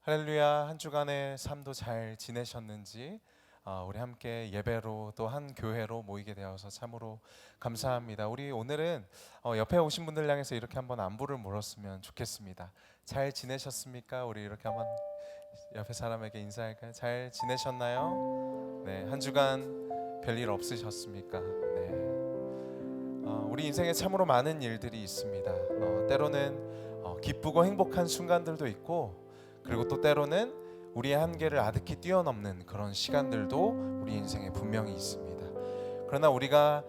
할렐루야. 한 주간의 삶도 잘 지내셨는지 우리 함께 예배로 또 한 교회로 모이게 되어서 참으로 감사합니다. 우리 오늘은 옆에 오신 분들 향해서 이렇게 한번 안부를 물었으면 좋겠습니다. 잘 지내셨습니까? 우리 이렇게 한번 옆에 사람에게 인사할까요? 잘 지내셨나요? 네, 한 주간 별일 없으셨습니까? 네. 우리 인생에 참으로 많은 일들이 있습니다. 때로는 기쁘고 행복한 순간들도 있고, 그리고 또 때로는 우리의 한계를 아득히 뛰어넘는 그런 시간들도 우리 인생에 분명히 있습니다. 그러나 우리가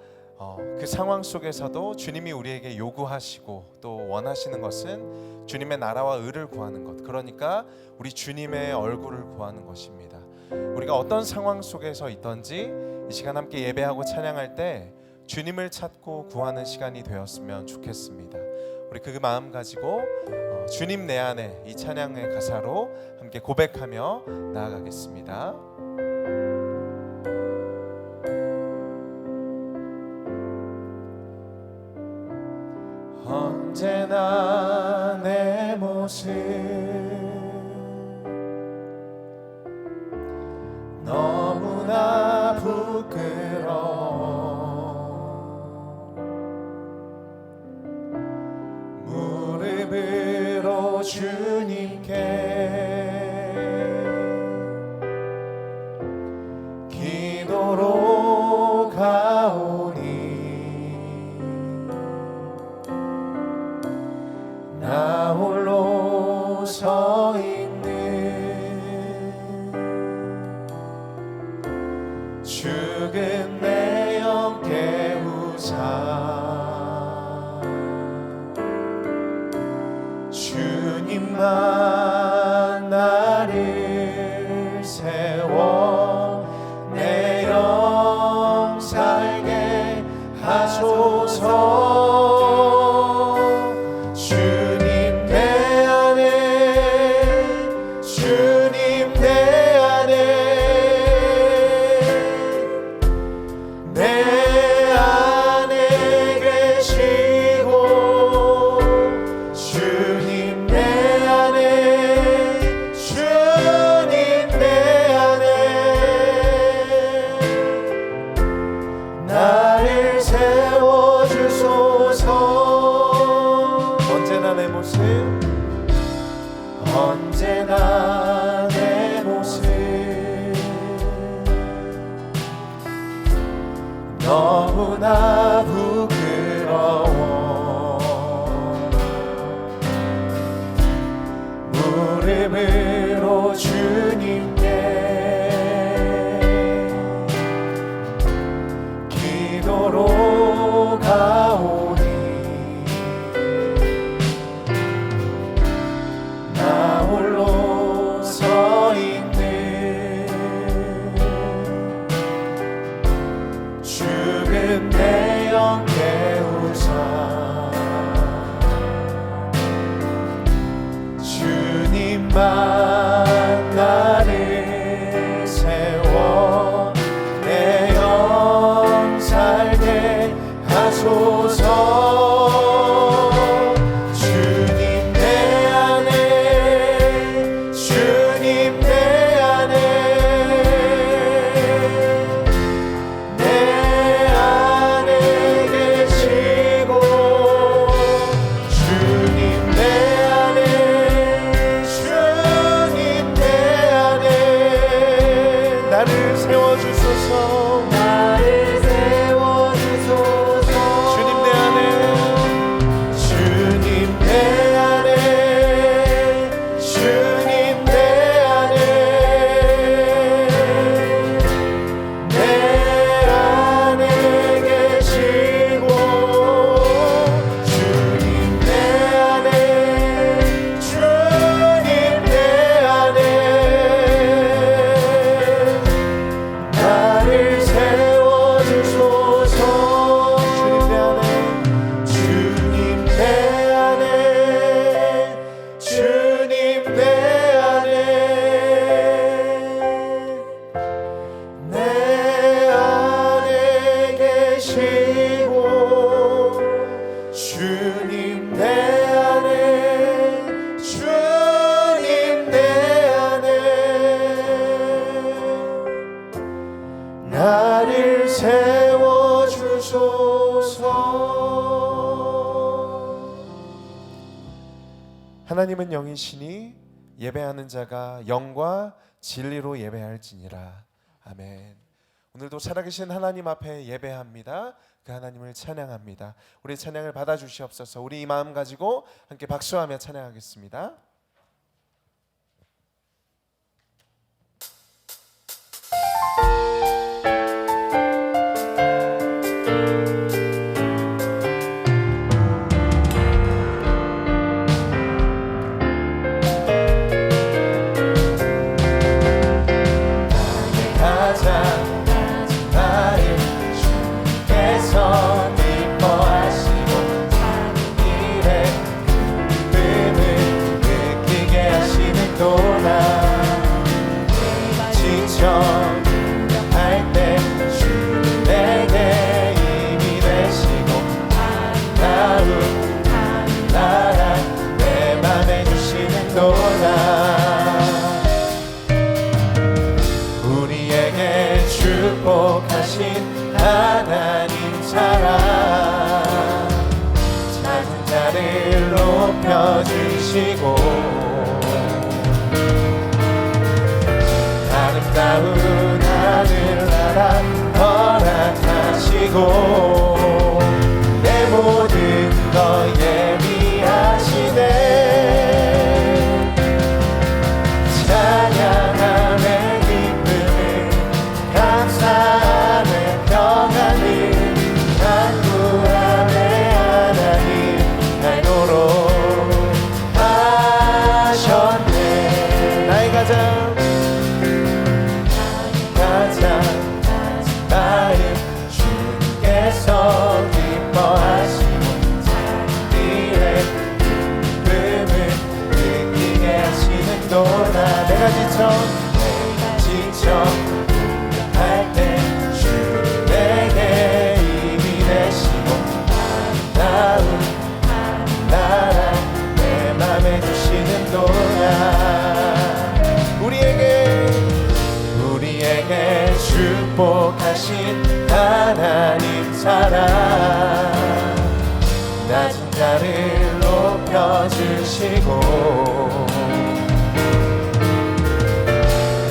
그 상황 속에서도 주님이 우리에게 요구하시고 또 원하시는 것은 주님의 나라와 의를 구하는 것, 그러니까 우리 주님의 얼굴을 구하는 것입니다. 우리가 어떤 상황 속에서 있든지 이 시간 함께 예배하고 찬양할 때 주님을 찾고 구하는 시간이 되었으면 좋겠습니다. 우리 그 마음 가지고 주님 내 안에 이 찬양의 가사로 함께 고백하며 나아가겠습니다. 언제나 내 모습 너무나 부끄러워 무릎으로 주님께 기도로 가오니 나 홀로 서 있는 죽은 내 영 깨우사 주님만 나를 세워 내 영 살게 하소서. 주님 내 안에 주님 내 안에 내 안에 계시고 주님 내 안에 주님 내 안에 나를 세워주소서. 언제나 내 모습 언제나 내 모습 너무나 부끄러워 무릎으로 주님께 기도로 가오니 나 홀로 서 있는 죽은 내 영 깨우사 주님만 나를 세워 내 영 살게 하소서. 주님 내 안에 주님 내 안에 내 안에 계시고 주님 내 안에 주님 내 안에 나를 세워주소서. 나를 세워주소서. 주님 내 안에 주님 내 안에 주님 내 안에 내 안에 계시고 주님 내 안에 주님 내 안에 나를 세워주소서. 나를 세워주소서. 하나님은 영이시니 예배하는 자가 영과 진리로 예배할지니라. 아멘. 오늘도 살아계신 하나님 앞에 예배합니다. 그 하나님을 찬양합니다. 우리 찬양을 받아주시옵소서. 우리 이 마음 가지고 함께 박수하며 찬양하겠습니다. 축복하신 하나님 사랑, 작은 자를 높여주시고 아름다운 하늘나라 허락하시고 내 모든 것 예비하시네. 찬양함의 기쁨을 감사함의 평안을 간구함의 하나님 알도록 하셨네. 나의 가장 마음 주께서 기뻐하시고 자기의 기쁨을 느끼게 하시는도다. 내가 지쳐 할 때 주는 내게 힘이 되시고 아름다운 나라 내 맘에 주시는도다. 우리에게 축복하신 하나님 사랑, 낮은 자를 높여주시고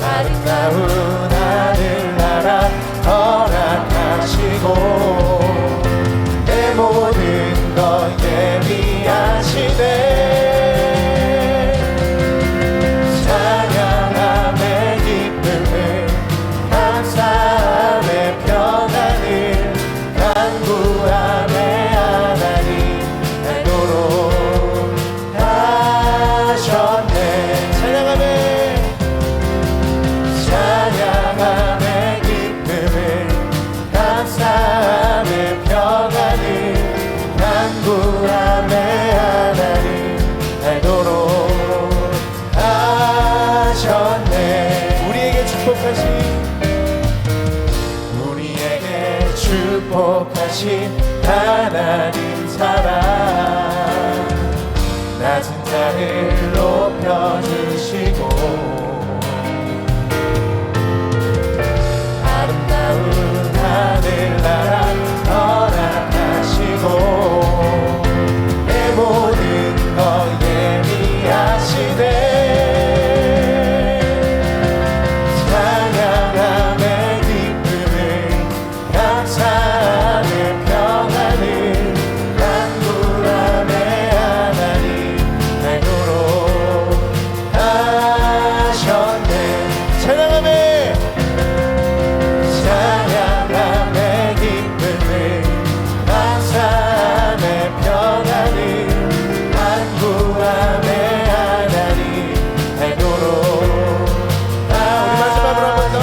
아름다운 하늘나라 허락하시고 내 모든 것 예비하시네. 찬양함의 기쁨을 감사함의 평안을 간구함의 하나님 알도록 하셨네. 찬양함의 기쁨을 감사함의 평안을 간구함의 하나님 알도록 하셨네. 우리에게 축복하신 하나님 사랑, 낮은 자를 높여주시고 아름다운 하늘나라 허락하시고 내 모든 것 예비하시네. 찬양함의 기쁨을 감사함의 평안을 간구함의 하나님 알도록 하셨네. 찬양함의 기쁨을 감사함의 평안을 간구함의 하나님 알도록. 우리 마지막으로 한 번 더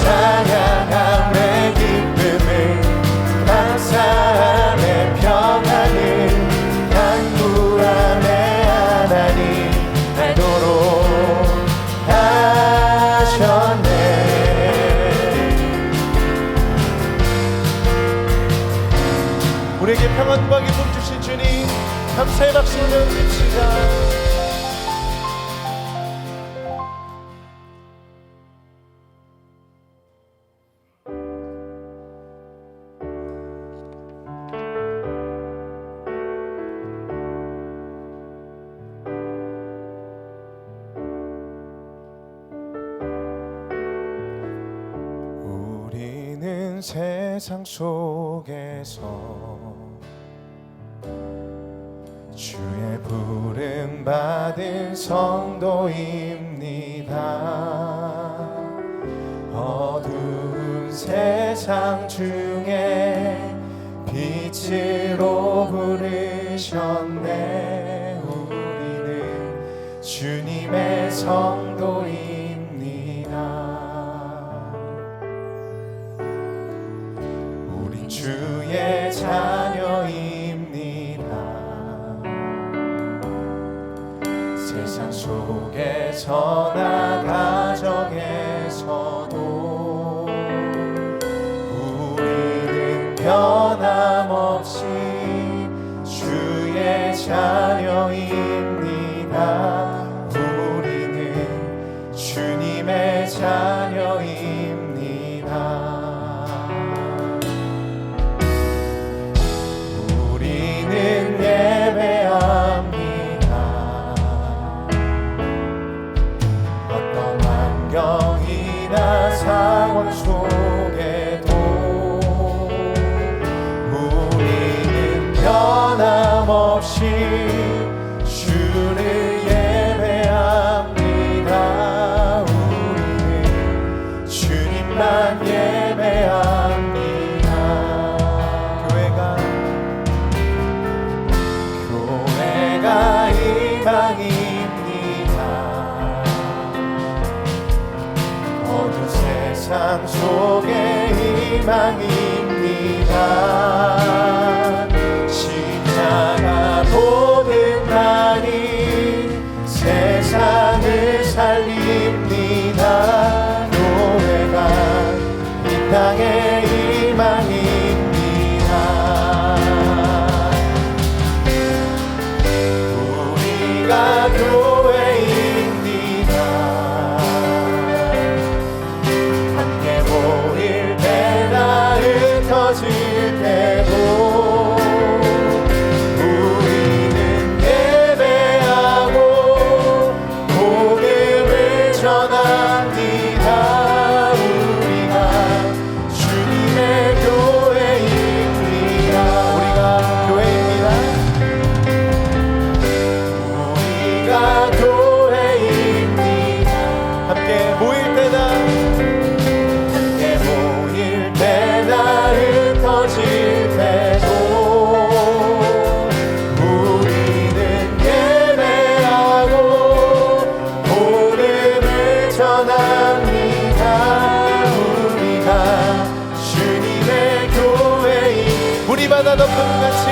찬양함의 기쁨을 감사함의 평안을 간구함의 하나님 알도록 하셨네. 우리에게 평안과 기쁨 주신 주님 감사의 박수 올려드립시다. 세상 속에서 주의 부름 받은 성도입니다. 어두운 세상 중에 빛으로 부르셨네. 우리는 주님의 성도입니다. 우린 주의 자녀입니다. 세상 속에서나 가정에서도 우리는 변함없이 주의 자녀입니다. 우리는 주님의 자녀입니다. 우리는 예배합니다. 어떤 환경이나 상황 속에도 우리는 변함없이 주를 예배합니다. 우리는 주님만 예배합니다. 교회가 희망입니다. 어두운 세상 속에 희망입니다. 십자가 보는 날이 세상을 살립니다. 교회가 이 땅의 희망입니다. 우리가 교회입니다. 함께 모일 때나 흩어질 때도 우리는 예배하고 복음을 전합니다. 우리가 주님의 교회입니다. 우리가 교회입니다. 우리가 교회입니다. 함께 모일 때나 흩어질 때도 우리는 예배하고 복음을 전합니다. 우리가 주님의 교회인 우리 바다 덮음같이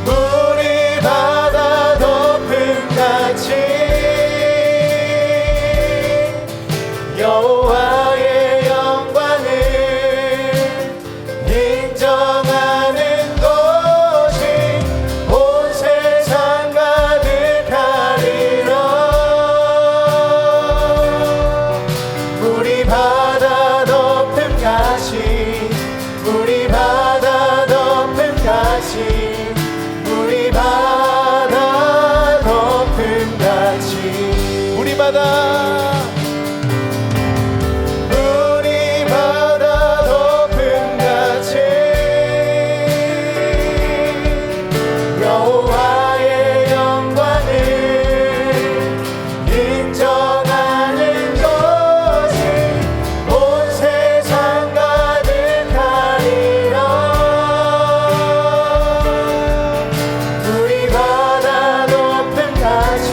우리 바다 덮음같이 여호와의 영광을 인정하는 것이 온 세상 가득하리라. 우리 바다 덮음같이 우리 바다 덮음같이 우리 바다 덮음같이 우리 바다 여호와의 영광을 인정하는 것이 온 세상 가득하리라. 우리 바다 덮음같이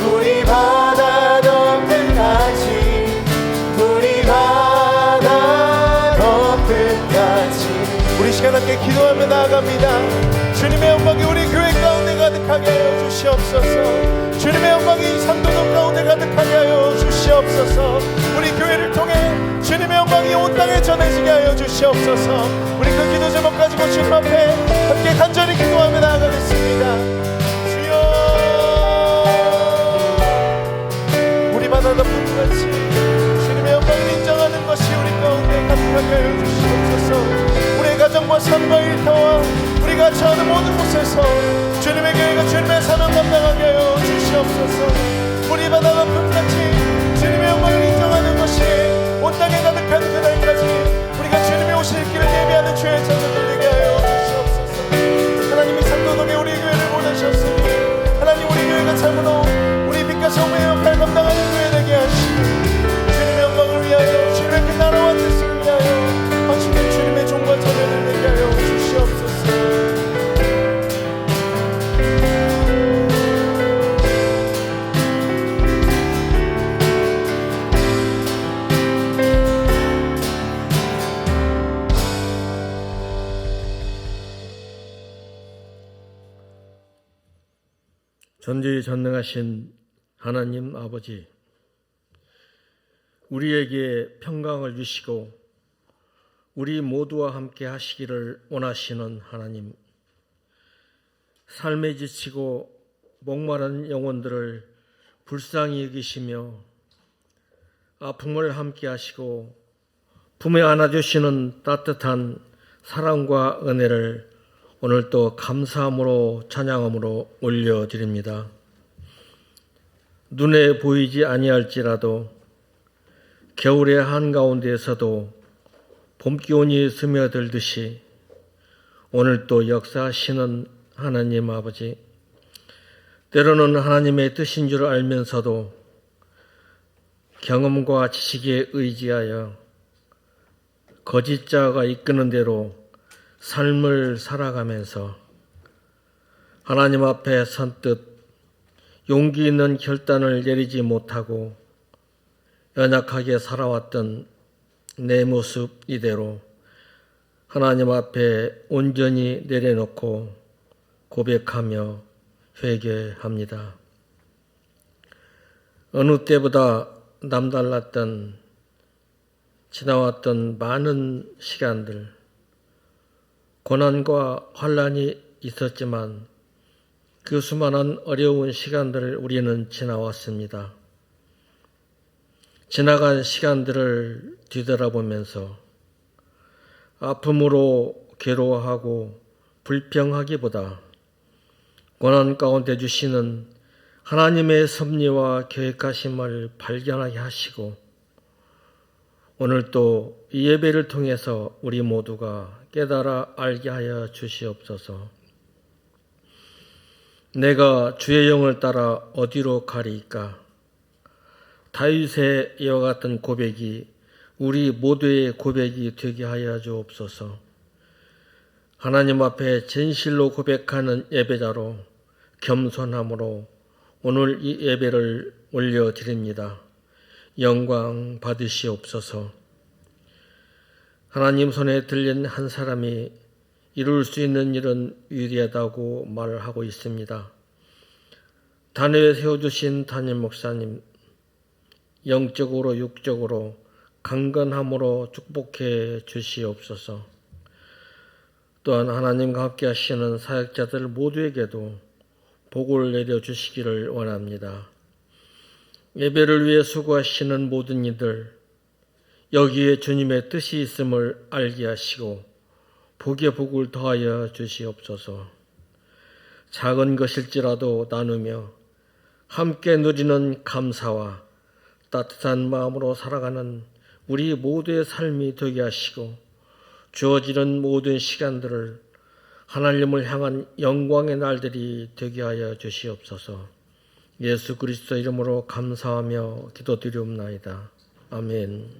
우리 바다 덮음같이 우리 바다 덮음같이 우리 시간 함께 기도하며 나아갑니다. 주님의 영광이 우리 교회 가운데 가득하게 하여 주시옵소서. 주님의 영광이 상도동 가운데 가득하게 하여 주시옵소서. 우리 교회를 통해 주님의 영광이 온 땅에 전해지게 하여 주시옵소서. 우리 그 기도 제목 가지고 주님 앞에 함께 간절히 기도하며 나아가겠습니다. 주여 우리 바다 덮음같이 주님의 영광을 인정하는 것이 우리 가운데 가득하게 하여 주시옵소서. 우리의 가정과 삶과 일터와 우리가 처하는 모든 곳에서 주님의 교회가 주님의 사명 감당하게 하여 주시옵소서. 우리 바다 덮음같이 주님의 영광을 인정하는 것이 온 성부의 역할 감당하는 교회 되게 하시고 주님의 영광을 위하여 주님의 그 나라와 뜻을 위하여 하시는 주님의 종과 자녀들 되게 하여 주시옵소서. 전지전능하신 하나님 아버지, 우리에게 평강을 주시고 우리 모두와 함께 하시기를 원하시는 하나님, 삶에 지치고 목마른 영혼들을 불쌍히 여기시며 아픔을 함께 하시고 품에 안아주시는 따뜻한 사랑과 은혜를 오늘도 감사함으로 찬양함으로 올려드립니다. 눈에 보이지 아니할지라도 겨울의 한가운데에서도 봄기온이 스며들듯이 오늘도 역사하시는 하나님 아버지, 때로는 하나님의 뜻인 줄 알면서도 경험과 지식에 의지하여 거짓 자가 이끄는 대로 삶을 살아가면서 하나님 앞에 선뜻 용기 있는 결단을 내리지 못하고 연약하게 살아왔던 내 모습 이대로 하나님 앞에 온전히 내려놓고 고백하며 회개합니다. 어느 때보다 남달랐던 지나왔던 많은 시간들, 고난과 환난이 있었지만 그 수많은 어려운 시간들을 우리는 지나왔습니다. 지나간 시간들을 뒤돌아보면서 아픔으로 괴로워하고 불평하기보다 고난 가운데 주시는 하나님의 섭리와 계획하심을 발견하게 하시고 오늘 또 이 예배를 통해서 우리 모두가 깨달아 알게 하여 주시옵소서. 내가 주의 영을 따라 어디로 가리이까? 다윗의 이와 같은 고백이 우리 모두의 고백이 되게 하여 주옵소서. 하나님 앞에 진실로 고백하는 예배자로 겸손함으로 오늘 이 예배를 올려드립니다. 영광 받으시옵소서. 하나님 손에 들린 한 사람이 이룰 수 있는 일은 위대하다고 말을 하고 있습니다. 단회에 세워주신 담임 목사님, 영적으로 육적으로 강건함으로 축복해 주시옵소서. 또한 하나님과 함께 하시는 사역자들 모두에게도 복을 내려주시기를 원합니다. 예배를 위해 수고하시는 모든 이들, 여기에 주님의 뜻이 있음을 알게 하시고 복의 복을 더하여 주시옵소서. 작은 것일지라도 나누며 함께 누리는 감사와 따뜻한 마음으로 살아가는 우리 모두의 삶이 되게 하시고 주어지는 모든 시간들을 하나님을 향한 영광의 날들이 되게 하여 주시옵소서. 예수 그리스도 이름으로 감사하며 기도드리옵나이다. 아멘.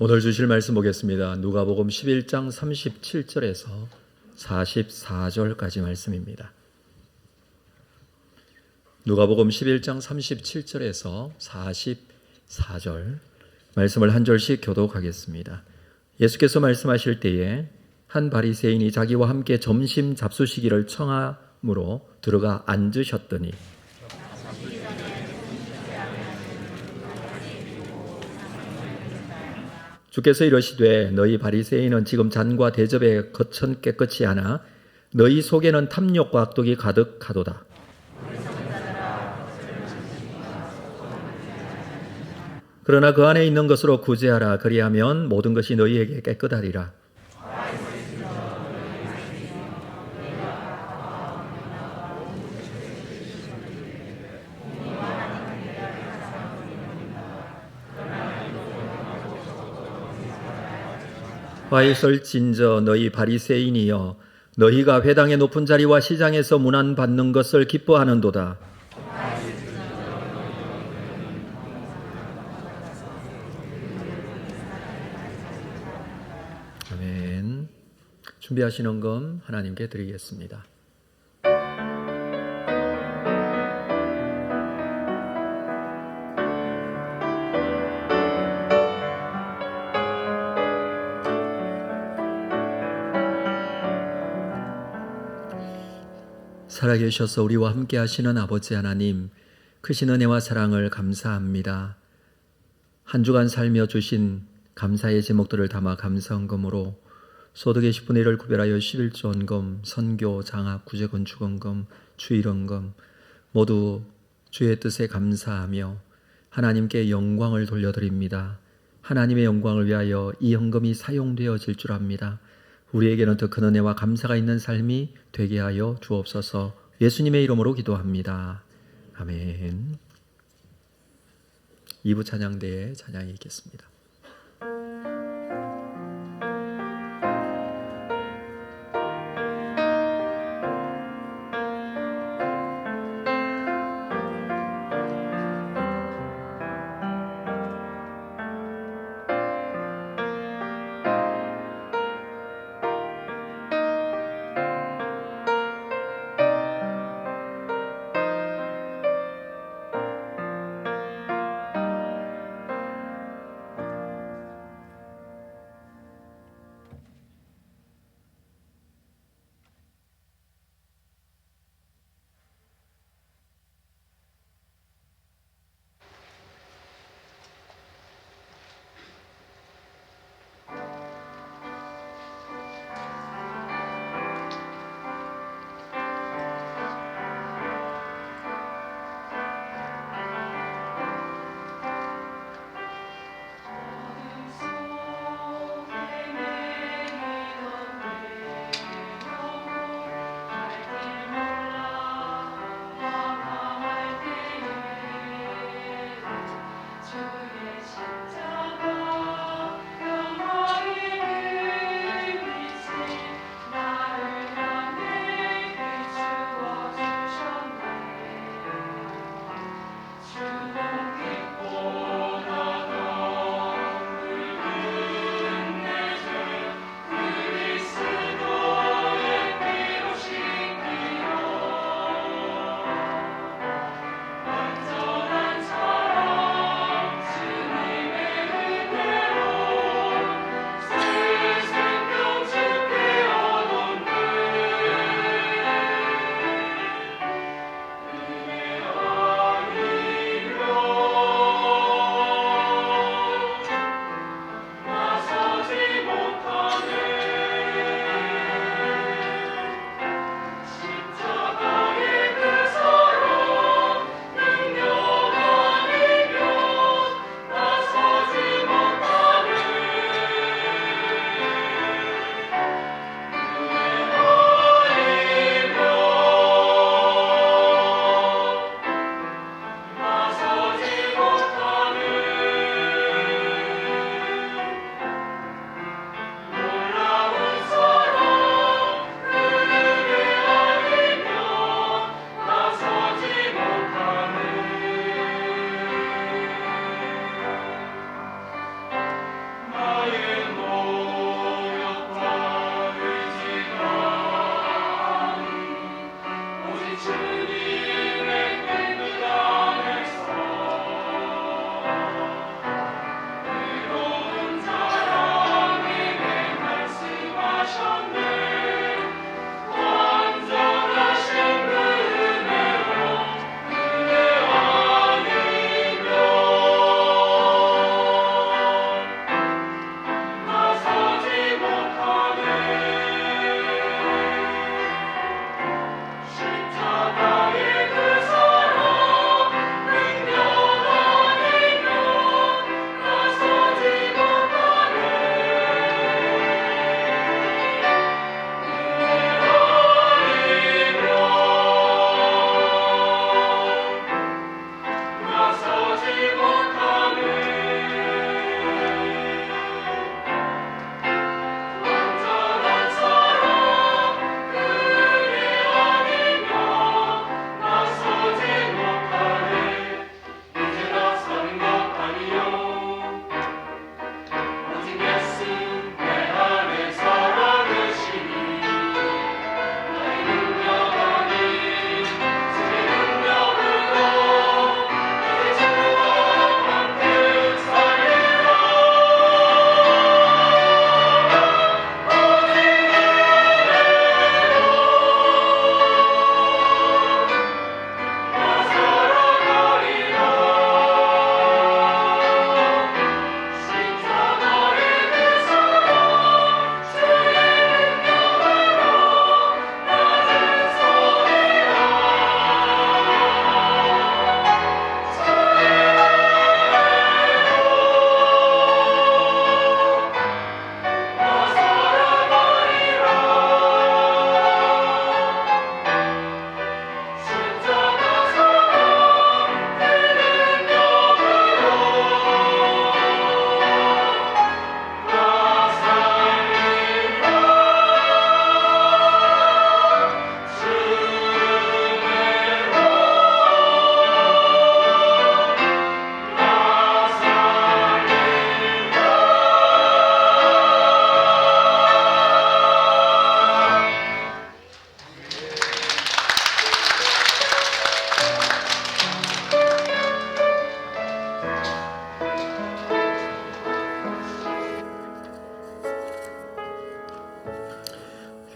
오늘 주실 말씀 보겠습니다. 누가복음 11장 37절에서 44절까지 말씀입니다. 누가복음 11장 37절에서 44절 말씀을 한 절씩 교독하겠습니다. 예수께서 말씀하실 때에 한 바리새인이 자기와 함께 점심 잡수시기를 청함으로 들어가 앉으셨더니 주께서 이러시되 너희 바리새인은 지금 잔과 대접에 거천 깨끗이 하나 너희 속에는 탐욕과 악독이 가득하도다. 그러나 그 안에 있는 것으로 구제하라. 그리하면 모든 것이 너희에게 깨끗하리라. 화이설진저 너희 바리새인이여, 너희가 회당의 높은 자리와 시장에서 문안 받는 것을 기뻐하는도다. 아멘. 준비하시는 금 하나님께 드리겠습니다. 살아계셔서 우리와 함께 하시는 아버지 하나님, 크신 은혜와 사랑을 감사합니다. 한 주간 살며 주신 감사의 제목들을 담아 감사헌금으로 소득의 10분의 1을 구별하여 11조 헌금, 선교, 장학, 구제, 건축헌금, 주일헌금 모두 주의 뜻에 감사하며 하나님께 영광을 돌려드립니다. 하나님의 영광을 위하여 이 헌금이 사용되어질 줄 압니다. 우리에게는 더 큰 은혜와 감사가 있는 삶이 되게 하여 주옵소서. 예수님의 이름으로 기도합니다. 아멘. 2부 찬양대에 찬양이 있겠습니다.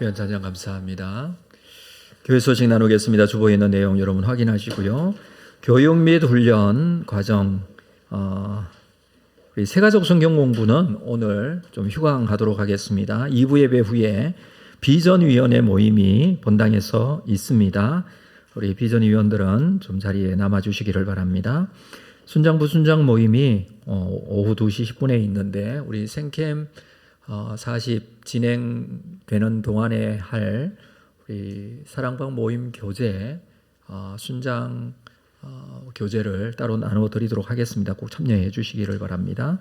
귀한 찬양 감사합니다. 교회 소식 나누겠습니다. 주보에 있는 내용 여러분 확인하시고요. 교육 및 훈련 과정 우리 새가족 성경 공부는 오늘 좀 휴강하도록 하겠습니다. 2부 예배 후에 비전위원회 모임이 본당에서 있습니다. 우리 비전위원들은 좀 자리에 남아주시기를 바랍니다. 순장 부순장 모임이 오후 2시 10분에 있는데 우리 생캠 40 진행되는 동안에 할 우리 사랑방 모임 교재 순장 교재를 따로 나누어 드리도록 하겠습니다. 꼭 참여해 주시기를 바랍니다.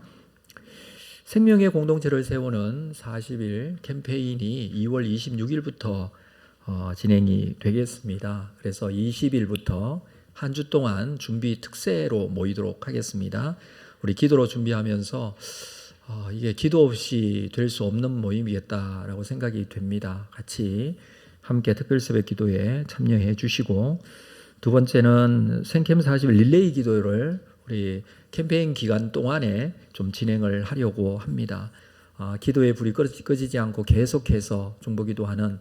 생명의 공동체를 세우는 40일 캠페인이 2월 26일부터 진행이 되겠습니다. 그래서 20일부터 한 주 동안 준비 특세로 모이도록 하겠습니다. 우리 기도로 준비하면서 이게 기도 없이 될 수 없는 모임이겠다라고 생각이 됩니다. 같이 함께 특별 새벽 기도에 참여해 주시고, 두 번째는 생캠 40일 릴레이 기도를 우리 캠페인 기간 동안에 좀 진행을 하려고 합니다. 기도의 불이 꺼지지 않고 계속해서 중보기도하는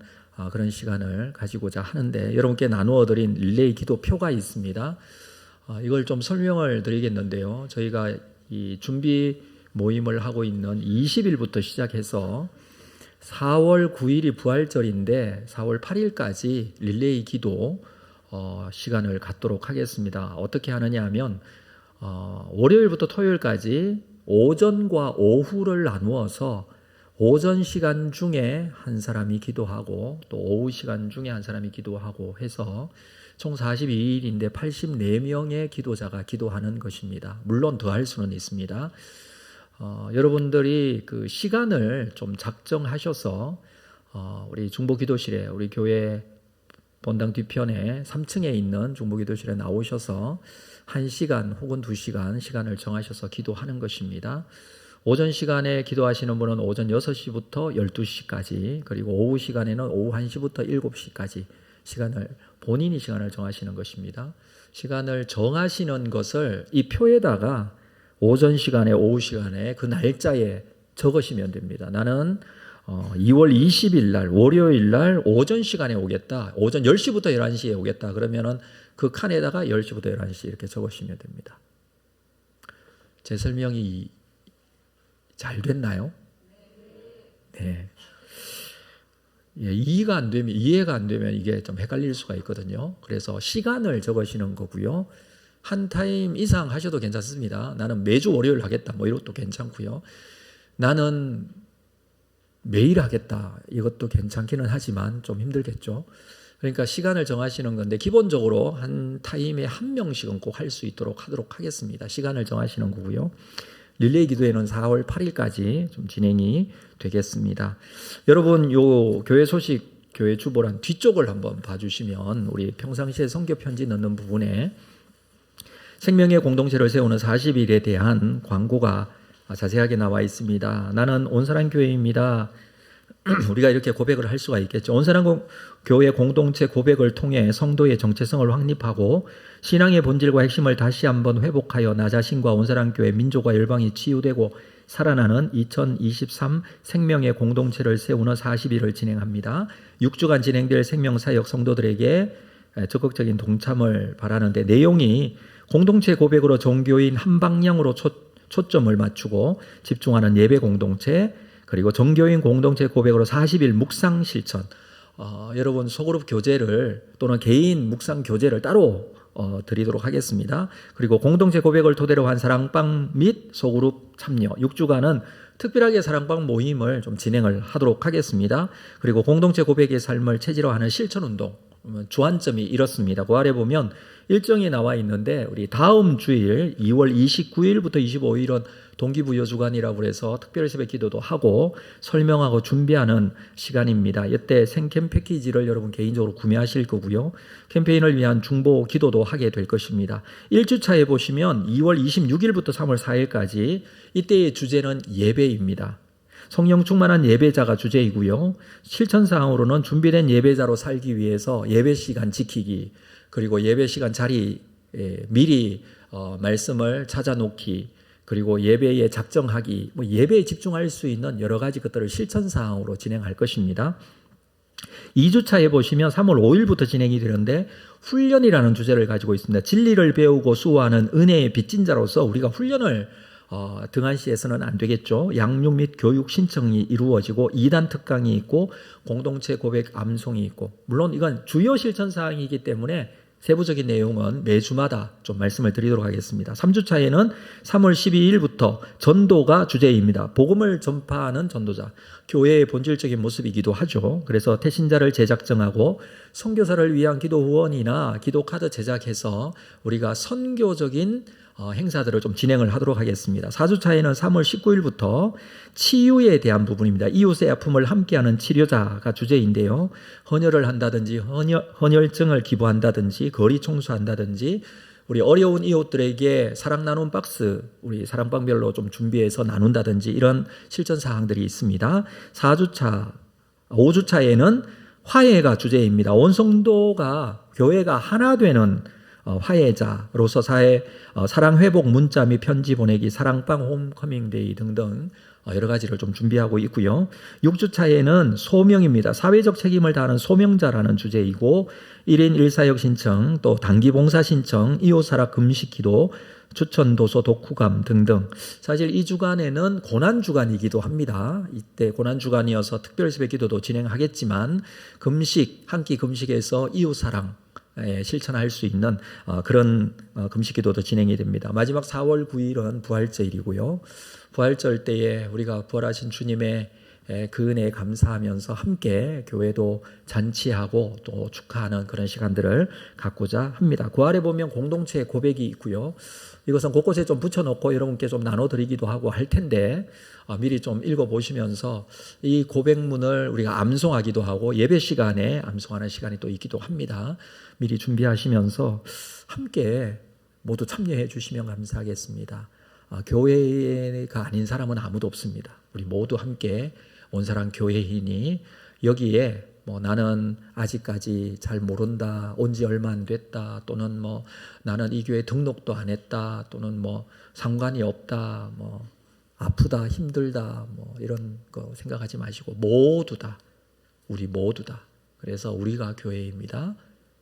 그런 시간을 가지고자 하는데, 여러분께 나누어 드린 릴레이 기도표가 있습니다. 이걸 좀 설명을 드리겠는데요. 저희가 이 준비 모임을 하고 있는 20일부터 시작해서 4월 9일이 부활절인데 4월 8일까지 릴레이 기도 시간을 갖도록 하겠습니다. 어떻게 하느냐 하면 월요일부터 토요일까지 오전과 오후를 나누어서 오전 시간 중에 한 사람이 기도하고 또 오후 시간 중에 한 사람이 기도하고 해서 총 42일인데 84명의 기도자가 기도하는 것입니다. 물론 더 할 수는 있습니다. 여러분들이 그 시간을 좀 작정하셔서 우리 중보기도실에, 우리 교회 본당 뒤편에 3층에 있는 중보기도실에 나오셔서 1시간 혹은 2시간 시간을 정하셔서 기도하는 것입니다. 오전 시간에 기도하시는 분은 오전 6시부터 12시까지, 그리고 오후 시간에는 오후 1시부터 7시까지 본인이 시간을 정하시는 것입니다. 시간을 정하시는 것을 이 표에다가 오전 시간에 오후 시간에 그 날짜에 적으시면 됩니다. 나는 2월 20일 날 월요일 날 오전 시간에 오겠다. 오전 10시부터 11시에 오겠다. 그러면은 그 칸에다가 10시부터 11시 이렇게 적으시면 됩니다. 제 설명이 잘 됐나요? 네. 이해가 안 되면 이게 좀 헷갈릴 수가 있거든요. 그래서 시간을 적으시는 거고요. 한 타임 이상 하셔도 괜찮습니다. 나는 매주 월요일 하겠다. 뭐 이것도 괜찮고요. 나는 매일 하겠다. 이것도 괜찮기는 하지만 좀 힘들겠죠. 그러니까 시간을 정하시는 건데, 기본적으로 한 타임에 한 명씩은 꼭 할 수 있도록 하도록 하겠습니다. 시간을 정하시는 거고요. 릴레이 기도회는 4월 8일까지 좀 진행이 되겠습니다. 여러분, 요 교회 소식, 교회 주보란 뒤쪽을 한번 봐주시면 우리 평상시에 선교 편지 넣는 부분에 생명의 공동체를 세우는 40일에 대한 광고가 자세하게 나와 있습니다. 나는 온사랑 교회입니다. 우리가 이렇게 고백을 할 수가 있겠죠. 온사랑 교회 공동체 고백을 통해 성도의 정체성을 확립하고 신앙의 본질과 핵심을 다시 한번 회복하여 나 자신과 온사랑 교회 민족과 열방이 치유되고 살아나는 2023 생명의 공동체를 세우는 40일을 진행합니다. 6주간 진행될 생명사역 성도들에게 적극적인 동참을 바라는데, 내용이 공동체 고백으로 종교인 한 방향으로 초점을 맞추고 집중하는 예배 공동체, 그리고 정교인 공동체 고백으로 40일 묵상 실천, 여러분 소그룹 교재를 또는 개인 묵상 교재를 따로 드리도록 하겠습니다. 그리고 공동체 고백을 토대로 한 사랑방 및 소그룹 참여, 6주간은 특별하게 사랑방 모임을 좀 진행을 하도록 하겠습니다. 그리고 공동체 고백의 삶을 체질화하는 실천운동, 주안점이 이렇습니다. 그 아래 보면 일정이 나와 있는데, 우리 다음 주일 2월 29일부터 25일은 동기부여 주간이라고 해서 특별 새벽 기도도 하고 설명하고 준비하는 시간입니다. 이때 생캠 패키지를 여러분 개인적으로 구매하실 거고요. 캠페인을 위한 중보 기도도 하게 될 것입니다. 1주차에 보시면 2월 26일부터 3월 4일까지 이때의 주제는 예배입니다. 성령 충만한 예배자가 주제이고요. 실천사항으로는 준비된 예배자로 살기 위해서 예배 시간 지키기, 그리고 예배 시간 자리 미리 말씀을 찾아놓기, 그리고 예배에 작정하기, 예배에 집중할 수 있는 여러 가지 것들을 실천사항으로 진행할 것입니다. 2주차에 보시면 3월 5일부터 진행이 되는데 훈련이라는 주제를 가지고 있습니다. 진리를 배우고 수호하는 은혜의 빚진 자로서 우리가 훈련을 등한시에서는 안 되겠죠. 양육 및 교육 신청이 이루어지고 2단 특강이 있고 공동체 고백 암송이 있고, 물론 이건 주요 실천 사항이기 때문에 세부적인 내용은 매주마다 좀 말씀을 드리도록 하겠습니다. 3주차에는 3월 12일부터 전도가 주제입니다. 복음을 전파하는 전도자, 교회의 본질적인 모습이기도 하죠. 그래서 태신자를 재작정하고 선교사를 위한 기도 후원이나 기도 카드 제작해서 우리가 선교적인 행사들을 좀 진행을 하도록 하겠습니다. 4주차에는 3월 19일부터 치유에 대한 부분입니다. 이웃의 아픔을 함께하는 치료자가 주제인데요. 헌혈을 한다든지 헌혈증을 기부한다든지 거리 청소한다든지 우리 어려운 이웃들에게 사랑 나눔 박스 우리 사랑방별로 좀 준비해서 나눈다든지 이런 실천 사항들이 있습니다. 5주차에는 화해가 주제입니다. 온 성도가 교회가 하나 되는 화해자로서 사랑 회복 문자 및 편지 보내기, 사랑방 홈커밍데이 등등 여러 가지를 좀 준비하고 있고요. 6주차에는 소명입니다. 사회적 책임을 다하는 소명자라는 주제이고 1인 1사역 신청, 또 단기 봉사 신청, 이웃사랑 금식기도, 추천도서 독후감 등등. 사실 이 주간에는 고난주간이기도 합니다. 이때 고난주간이어서 특별시배 기도도 진행하겠지만 금식, 한 끼 금식에서 이웃사랑 실천할 수 있는 그런 금식기도도 진행이 됩니다. 마지막 4월 9일은 부활절이고요. 부활절 때에 우리가 부활하신 주님의 그 은혜에 감사하면서 함께 교회도 잔치하고 또 축하하는 그런 시간들을 갖고자 합니다. 그 아래 보면 공동체 고백이 있고요. 이것은 곳곳에 좀 붙여놓고 여러분께 좀 나눠드리기도 하고 할 텐데 미리 좀 읽어보시면서 이 고백문을 우리가 암송하기도 하고 예배 시간에 암송하는 시간이 또 있기도 합니다. 미리 준비하시면서 함께 모두 참여해 주시면 감사하겠습니다. 교회가 아닌 사람은 아무도 없습니다. 우리 모두 함께 온사랑 교회인이 여기에 나는 아직까지 잘 모른다, 온 지 얼마 안 됐다, 또는 나는 이 교회 등록도 안 했다, 또는 상관이 없다, 아프다, 힘들다, 이런 거 생각하지 마시고 모두다, 우리 모두다. 그래서 우리가 교회입니다.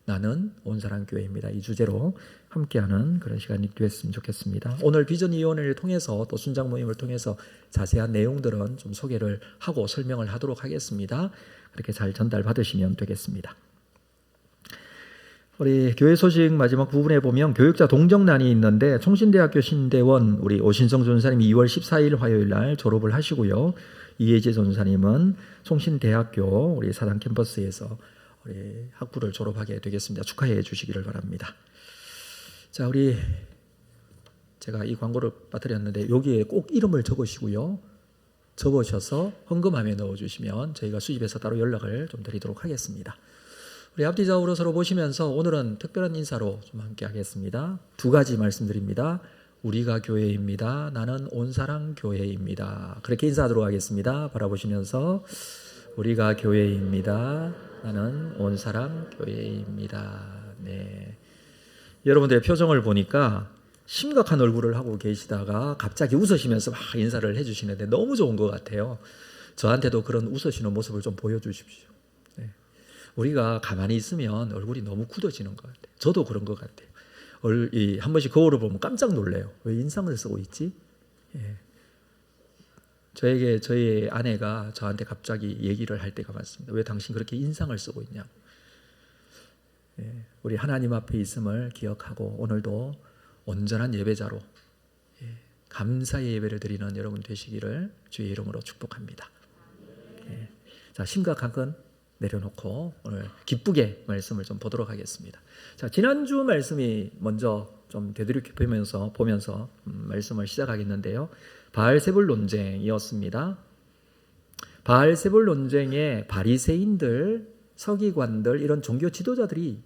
나는 온사랑 교회입니다. 이 주제로 함께하는 그런 시간이 되었으면 좋겠습니다. 오늘 비전위원회를 통해서 또 순장 모임을 통해서 자세한 내용들은 좀 소개를 하고 설명을 하도록 하겠습니다. 그렇게 잘 전달받으시면 되겠습니다. 우리 교회 소식 마지막 부분에 보면 교육자 동정란이 있는데 총신대학교 신대원 우리 오신성 전사님이 2월 14일 화요일 날 졸업을 하시고요. 이혜재 전사님은 총신대학교 우리 사당 캠퍼스에서 우리 학부를 졸업하게 되겠습니다. 축하해 주시기를 바랍니다. 자, 제가 이 광고를 빠뜨렸는데 여기에 꼭 이름을 적으시고요. 적으셔서 헌금함에 넣어주시면 저희가 수집해서 따로 연락을 좀 드리도록 하겠습니다. 우리 앞뒤 좌우로 서로 보시면서 오늘은 특별한 인사로 좀 함께 하겠습니다. 두 가지 말씀드립니다. 우리가 교회입니다. 나는 온사랑 교회입니다. 그렇게 인사하도록 하겠습니다. 바라보시면서 우리가 교회입니다. 나는 온사랑 교회입니다. 네. 여러분들의 표정을 보니까 심각한 얼굴을 하고 계시다가 갑자기 웃으시면서 막 인사를 해주시는데 너무 좋은 것 같아요. 저한테도 그런 웃으시는 모습을 좀 보여주십시오. 네. 우리가 가만히 있으면 얼굴이 너무 굳어지는 것 같아요. 저도 그런 것 같아요. 한 번씩 거울을 보면 깜짝 놀래요. 왜 인상을 쓰고 있지? 예. 저희 아내가 저한테 갑자기 얘기를 할 때가 많습니다. 왜 당신 그렇게 인상을 쓰고 있냐? 예. 우리 하나님 앞에 있음을 기억하고 오늘도 온전한 예배자로 감사의 예배를 드리는 여러분 되시기를 주의 이름으로 축복합니다. 자, 심각한 건 내려놓고 오늘 기쁘게 말씀을 좀 보도록 하겠습니다. 자, 지난주 말씀이 먼저 좀 되돌이켜 보면서 말씀을 시작하겠는데요. 바알세불 논쟁이었습니다. 바알세불 논쟁에 바리새인들, 서기관들 이런 종교 지도자들이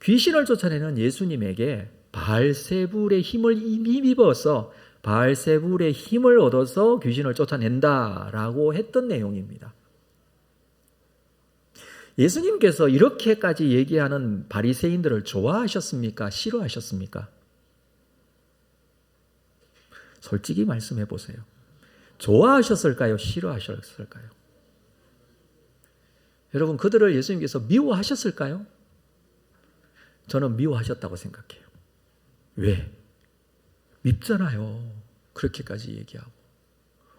귀신을 쫓아내는 예수님에게 바알세불의 힘을 힘입어서 바알세불의 힘을 얻어서 귀신을 쫓아낸다라고 했던 내용입니다. 예수님께서 이렇게까지 얘기하는 바리새인들을 좋아하셨습니까? 싫어하셨습니까? 솔직히 말씀해 보세요. 좋아하셨을까요? 싫어하셨을까요? 여러분, 그들을 예수님께서 미워하셨을까요? 저는 미워하셨다고 생각해요. 왜? 밉잖아요. 그렇게까지 얘기하고.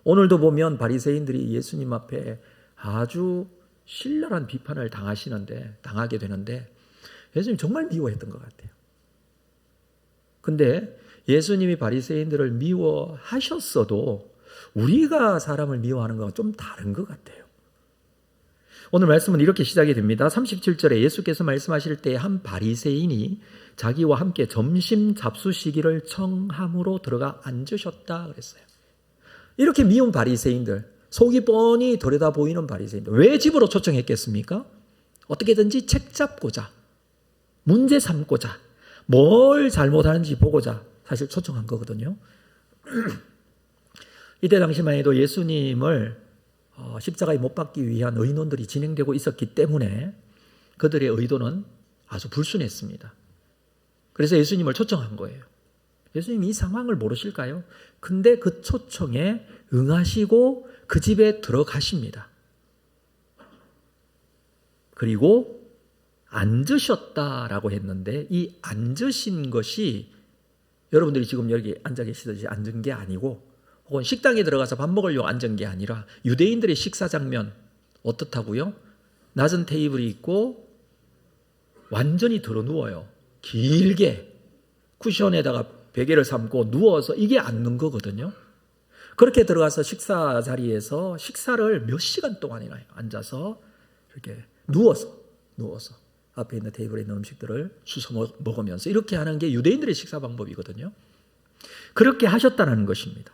오늘도 보면 바리새인들이 예수님 앞에 아주 신랄한 비판을 당하게 되는데 예수님 정말 미워했던 것 같아요. 근데 예수님이 바리새인들을 미워하셨어도 우리가 사람을 미워하는 건 좀 다른 것 같아요. 오늘 말씀은 이렇게 시작이 됩니다. 37절에 예수께서 말씀하실 때 한 바리새인이 자기와 함께 점심 잡수시기를 청함으로 들어가 앉으셨다 그랬어요. 이렇게 미운 바리새인들, 속이 뻔히 들여다 보이는 바리새인들, 왜 집으로 초청했겠습니까? 어떻게든지 책 잡고자, 문제 삼고자, 뭘 잘못하는지 보고자 사실 초청한 거거든요. 이때 당시만 해도 예수님을 십자가에 못 박기 위한 의논들이 진행되고 있었기 때문에 그들의 의도는 아주 불순했습니다. 그래서 예수님을 초청한 거예요. 예수님이 이 상황을 모르실까요? 근데 그 초청에 응하시고 그 집에 들어가십니다. 그리고 앉으셨다라고 했는데 이 앉으신 것이 여러분들이 지금 여기 앉아 계시듯이 앉은 게 아니고 혹은 식당에 들어가서 밥 먹으려고 앉은 게 아니라 유대인들의 식사 장면 어떻다고요? 낮은 테이블이 있고 완전히 들어 누워요. 길게 쿠션에다가 베개를 삼고 누워서 이게 앉는 거거든요. 그렇게 들어가서 식사 자리에서 식사를 몇 시간 동안이나 앉아서 이렇게 누워서 앞에 있는 테이블에 있는 음식들을 주워 먹으면서 이렇게 하는 게 유대인들의 식사 방법이거든요. 그렇게 하셨다는 것입니다.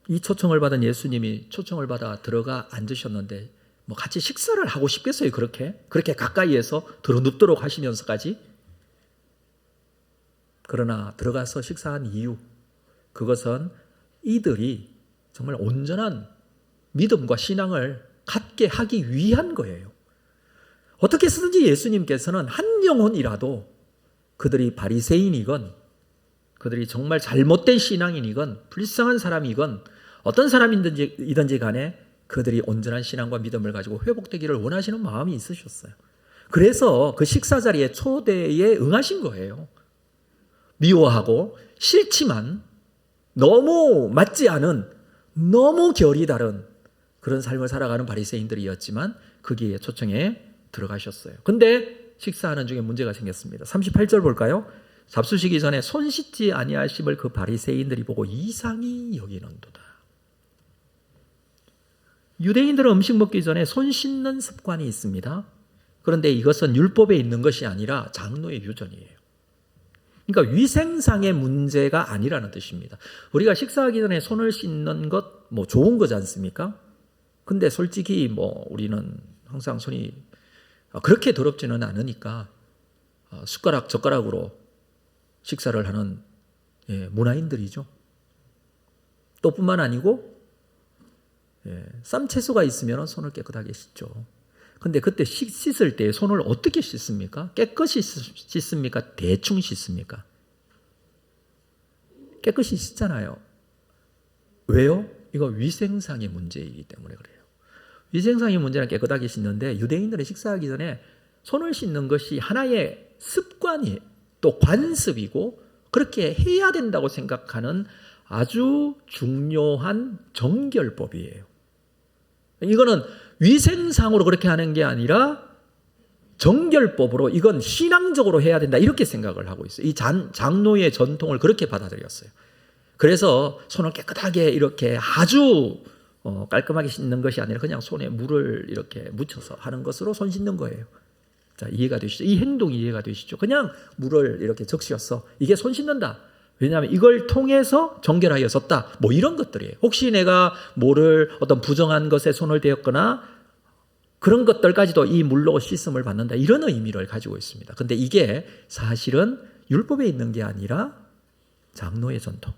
이 초청을 받은 예수님이 초청을 받아 들어가 앉으셨는데 뭐 같이 식사를 하고 싶겠어요? 그렇게 가까이에서 들어눕도록 하시면서까지. 그러나 들어가서 식사한 이유, 그것은 이들이 정말 온전한 믿음과 신앙을 갖게 하기 위한 거예요. 어떻게 쓰든지 예수님께서는 한 영혼이라도 그들이 바리새인이건 그들이 정말 잘못된 신앙인이건 불쌍한 사람이건 어떤 사람이든지 간에 그들이 온전한 신앙과 믿음을 가지고 회복되기를 원하시는 마음이 있으셨어요. 그래서 그 식사 자리에 초대에 응하신 거예요. 미워하고 싫지만 너무 맞지 않은, 너무 결이 다른 그런 삶을 살아가는 바리새인들이었지만 거기에 초청에 들어가셨어요. 근데 식사하는 중에 문제가 생겼습니다. 38절 볼까요? 잡수시기 전에 손 씻지 아니하심을 그 바리새인들이 보고 이상히 여기는도다. 유대인들은 음식 먹기 전에 손 씻는 습관이 있습니다. 그런데 이것은 율법에 있는 것이 아니라 장로의 유전이에요. 그러니까 위생상의 문제가 아니라는 뜻입니다. 우리가 식사하기 전에 손을 씻는 것 뭐 좋은 거지 않습니까? 근데 솔직히 뭐 우리는 항상 손이 그렇게 더럽지는 않으니까 숟가락 젓가락으로 식사를 하는 문화인들이죠. 또 뿐만 아니고 쌈채소가 있으면 손을 깨끗하게 씻죠. 근데 그때 씻을 때 손을 어떻게 씻습니까? 깨끗이 씻습니까? 대충 씻습니까? 깨끗이 씻잖아요. 왜요? 이거 위생상의 문제이기 때문에 그래요. 위생상의 문제는 깨끗하게 씻는데 유대인들은 식사하기 전에 손을 씻는 것이 하나의 습관이 또 관습이고 그렇게 해야 된다고 생각하는 아주 중요한 정결법이에요. 이거는 위생상으로 그렇게 하는 게 아니라 정결법으로 이건 신앙적으로 해야 된다 이렇게 생각을 하고 있어요. 이 장로의 전통을 그렇게 받아들였어요. 그래서 손을 깨끗하게 이렇게 아주 깔끔하게 씻는 것이 아니라 그냥 손에 물을 이렇게 묻혀서 하는 것으로 손 씻는 거예요. 자, 이해가 되시죠? 이 행동이 이해가 되시죠? 그냥 물을 이렇게 적셔서 이게 손 씻는다. 왜냐하면 이걸 통해서 정결하여졌다. 뭐 이런 것들이에요. 혹시 내가 뭐를 어떤 부정한 것에 손을 대었거나 그런 것들까지도 이 물로 씻음을 받는다. 이런 의미를 가지고 있습니다. 근데 이게 사실은 율법에 있는 게 아니라 장로의 전통.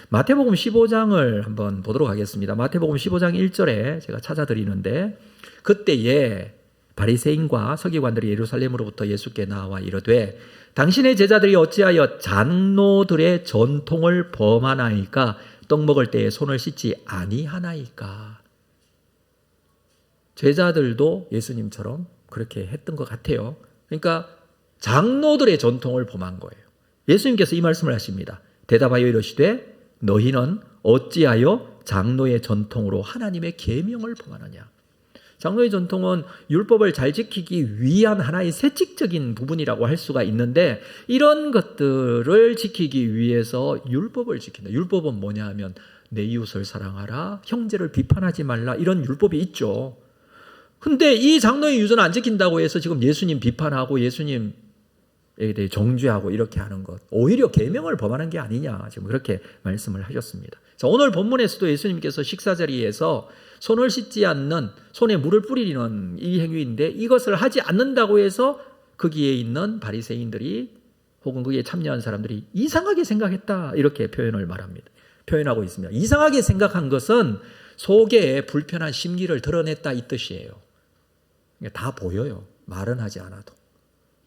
마태복음 15장을 한번 보도록 하겠습니다. 마태복음 15장 1절에 제가 찾아드리는데 그때에 바리새인과 서기관들이 예루살렘으로부터 예수께 나와 이르되 당신의 제자들이 어찌하여 장로들의 전통을 범하나이까 떡 먹을 때에 손을 씻지 아니하나이까. 제자들도 예수님처럼 그렇게 했던 것 같아요. 그러니까 장로들의 전통을 범한 거예요. 예수님께서 이 말씀을 하십니다. 대답하여 이르시되 너희는 어찌하여 장로의 전통으로 하나님의 계명을 범하느냐. 장로의 전통은 율법을 잘 지키기 위한 하나의 세칙적인 부분이라고 할 수가 있는데 이런 것들을 지키기 위해서 율법을 지킨다. 율법은 뭐냐 하면 내 이웃을 사랑하라, 형제를 비판하지 말라, 이런 율법이 있죠. 근데 이 장로의 유전을 안 지킨다고 해서 지금 예수님 비판하고 예수님에 대해 정죄하고 이렇게 하는 것, 오히려 계명을 범하는 게 아니냐, 지금 그렇게 말씀을 하셨습니다. 자, 오늘 본문에서도 예수님께서 식사 자리에서 손을 씻지 않는, 손에 물을 뿌리는 이 행위인데 이것을 하지 않는다고 해서 거기에 있는 바리새인들이 혹은 거기에 참여한 사람들이 이상하게 생각했다, 이렇게 표현하고 있습니다. 이상하게 생각한 것은 속에 불편한 심기를 드러냈다, 이 뜻이에요. 다 보여요. 말은 하지 않아도.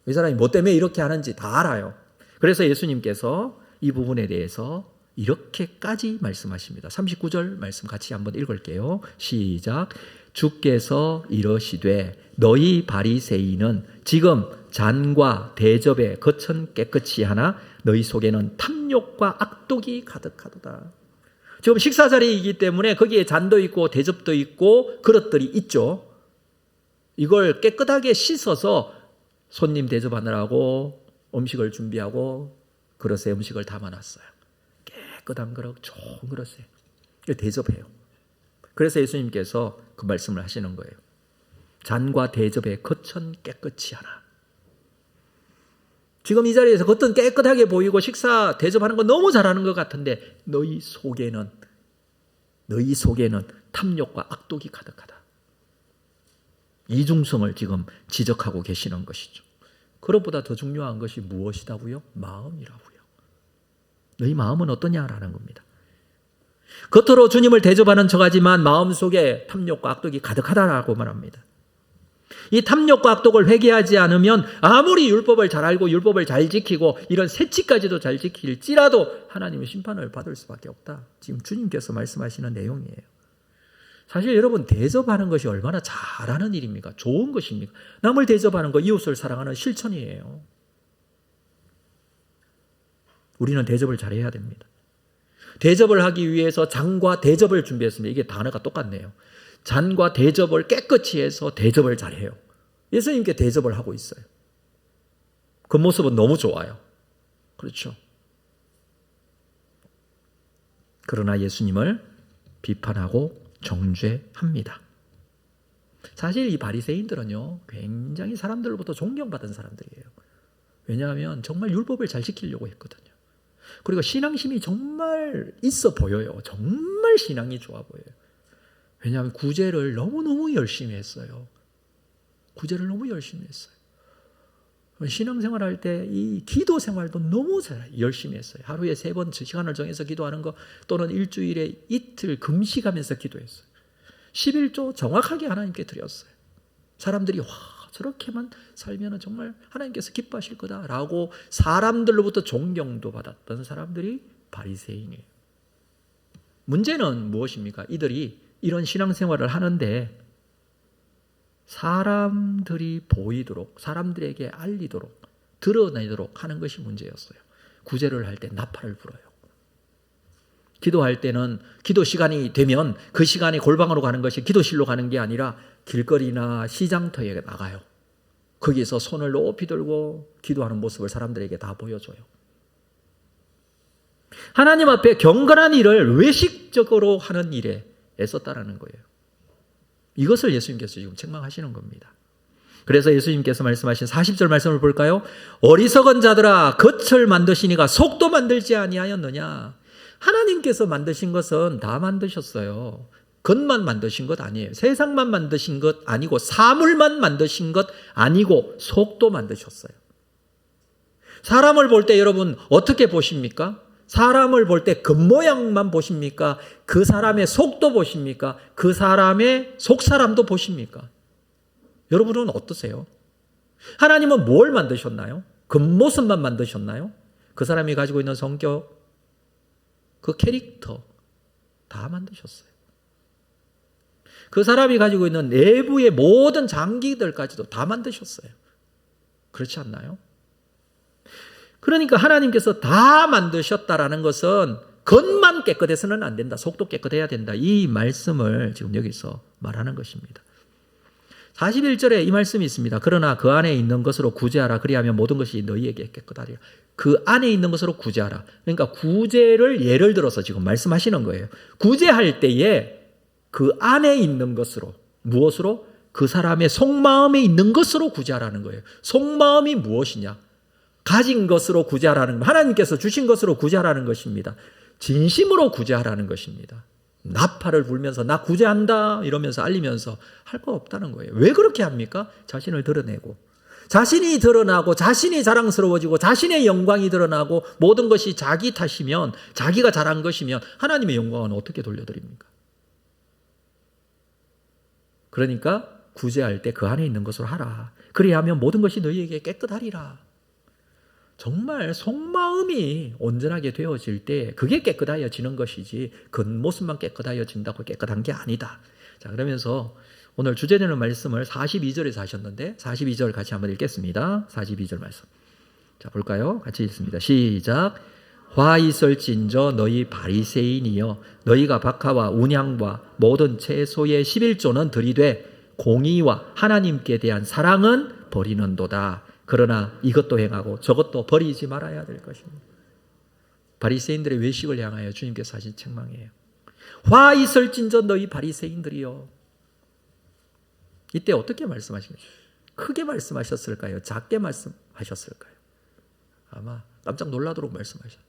이 사람이 뭐 때문에 이렇게 하는지 다 알아요. 그래서 예수님께서 이 부분에 대해서 이렇게까지 말씀하십니다. 39절 말씀 같이 한번 읽을게요. 시작. 주께서 이러시되 너희 바리새인은 지금 잔과 대접에 거천 깨끗이 하나 너희 속에는 탐욕과 악독이 가득하도다. 지금 식사 자리이기 때문에 거기에 잔도 있고 대접도 있고 그릇들이 있죠. 이걸 깨끗하게 씻어서 손님 대접하느라고 음식을 준비하고 그릇에 음식을 담아놨어요. 깨끗한 그릇, 좋은 그릇에 대접해요. 그래서 예수님께서 그 말씀을 하시는 거예요. 잔과 대접에 거천 깨끗이 하라. 지금 이 자리에서 겉은 깨끗하게 보이고 식사 대접하는 거 너무 잘하는 것 같은데 너희 속에는 탐욕과 악독이 가득하다. 이중성을 지금 지적하고 계시는 것이죠. 그것보다 더 중요한 것이 무엇이다고요? 마음이라고요. 너희 마음은 어떠냐라는 겁니다. 겉으로 주님을 대접하는 척하지만 마음속에 탐욕과 악독이 가득하다라고 말합니다. 이 탐욕과 악독을 회개하지 않으면 아무리 율법을 잘 알고 율법을 잘 지키고 이런 세칙까지도 잘 지킬지라도 하나님의 심판을 받을 수밖에 없다. 지금 주님께서 말씀하시는 내용이에요. 사실 여러분, 대접하는 것이 얼마나 잘하는 일입니까? 좋은 것입니까? 남을 대접하는 거, 이웃을 사랑하는 실천이에요. 우리는 대접을 잘해야 됩니다. 대접을 하기 위해서 잔과 대접을 준비했습니다. 이게 단어가 똑같네요. 잔과 대접을 깨끗이 해서 대접을 잘해요. 예수님께 대접을 하고 있어요. 그 모습은 너무 좋아요. 그렇죠? 그러나 예수님을 비판하고 정죄합니다. 사실 이 바리새인들은요, 굉장히 사람들로부터 존경받은 사람들이에요. 왜냐하면 정말 율법을 잘 지키려고 했거든요. 그리고 신앙심이 정말 있어 보여요. 정말 신앙이 좋아 보여요. 왜냐하면 구제를 너무너무 열심히 했어요. 구제를 너무 열심히 했어요. 신앙생활 할 때 이 기도 생활도 너무 열심히 했어요. 하루에 3번 시간을 정해서 기도하는 거, 또는 일주일에 이틀 금식하면서 기도했어요. 11조 정확하게 하나님께 드렸어요. 사람들이 와, 저렇게만 살면 정말 하나님께서 기뻐하실 거다라고 사람들로부터 존경도 받았던 사람들이 바리새인이에요. 문제는 무엇입니까? 이들이 이런 신앙생활을 하는데 사람들이 보이도록, 사람들에게 알리도록, 드러내도록 하는 것이 문제였어요. 구제를 할 때 나팔을 불어요. 기도할 때는 기도 시간이 되면 그 시간에 골방으로 가는 것이 기도실로 가는 게 아니라 길거리나 시장터에 나가요. 거기서 손을 높이 들고 기도하는 모습을 사람들에게 다 보여줘요. 하나님 앞에 경건한 일을 외식적으로 하는 일에 애썼다라는 거예요. 이것을 예수님께서 지금 책망하시는 겁니다. 그래서 예수님께서 말씀하신 40절 말씀을 볼까요? 어리석은 자들아, 겉을 만드시니가 속도 만들지 아니하였느냐. 하나님께서 만드신 것은 다 만드셨어요. 겉만 만드신 것 아니에요. 세상만 만드신 것 아니고, 사물만 만드신 것 아니고 속도 만드셨어요. 사람을 볼 때 여러분 어떻게 보십니까? 사람을 볼 때 겉모양만 보십니까? 그 사람의 속도 보십니까? 그 사람의 속사람도 보십니까? 여러분은 어떠세요? 하나님은 뭘 만드셨나요? 겉모습만 만드셨나요? 그 사람이 가지고 있는 성격, 그 캐릭터 다 만드셨어요. 그 사람이 가지고 있는 내부의 모든 장기들까지도 다 만드셨어요. 그렇지 않나요? 그러니까 하나님께서 다 만드셨다라는 것은 겉만 깨끗해서는 안 된다. 속도 깨끗해야 된다. 이 말씀을 지금 여기서 말하는 것입니다. 41절에 이 말씀이 있습니다. 그러나 그 안에 있는 것으로 구제하라. 그리하면 모든 것이 너희에게 깨끗하리라. 그 안에 있는 것으로 구제하라. 그러니까 구제를 예를 들어서 지금 말씀하시는 거예요. 구제할 때에 그 안에 있는 것으로, 무엇으로? 그 사람의 속마음에 있는 것으로 구제하라는 거예요. 속마음이 무엇이냐? 가진 것으로 구제하라는 거. 하나님께서 주신 것으로 구제하라는 것입니다. 진심으로 구제하라는 것입니다. 나팔을 불면서 나 구제한다 이러면서 알리면서 할 거 없다는 거예요. 왜 그렇게 합니까? 자신을 드러내고, 자신이 드러나고 자신이 자랑스러워지고 자신의 영광이 드러나고 모든 것이 자기 탓이면, 자기가 잘한 것이면 하나님의 영광은 어떻게 돌려드립니까? 그러니까 구제할 때 그 안에 있는 것으로 하라. 그리하면 모든 것이 너희에게 깨끗하리라. 정말 속마음이 온전하게 되어질 때 그게 깨끗하여지는 것이지 겉모습만 깨끗하여진다고 깨끗한 게 아니다. 자, 그러면서 오늘 주제되는 말씀을 42절에서 하셨는데 42절 같이 한번 읽겠습니다. 42절 말씀. 자, 볼까요? 같이 읽습니다. 시작. 화 있을진저 너희 바리새인이여 너희가 박하와 운향과 모든 채소의 11조는 들이되 공의와 하나님께 대한 사랑은 버리는도다. 그러나 이것도 행하고 저것도 버리지 말아야 될 것입니다. 바리새인들의 외식을 향하여 주님께서 하신 책망이에요. 화 있을진저 너희 바리새인들이요. 이때 어떻게 말씀하십니까? 크게 말씀하셨을까요? 작게 말씀하셨을까요? 아마 깜짝 놀라도록 말씀하셨어요.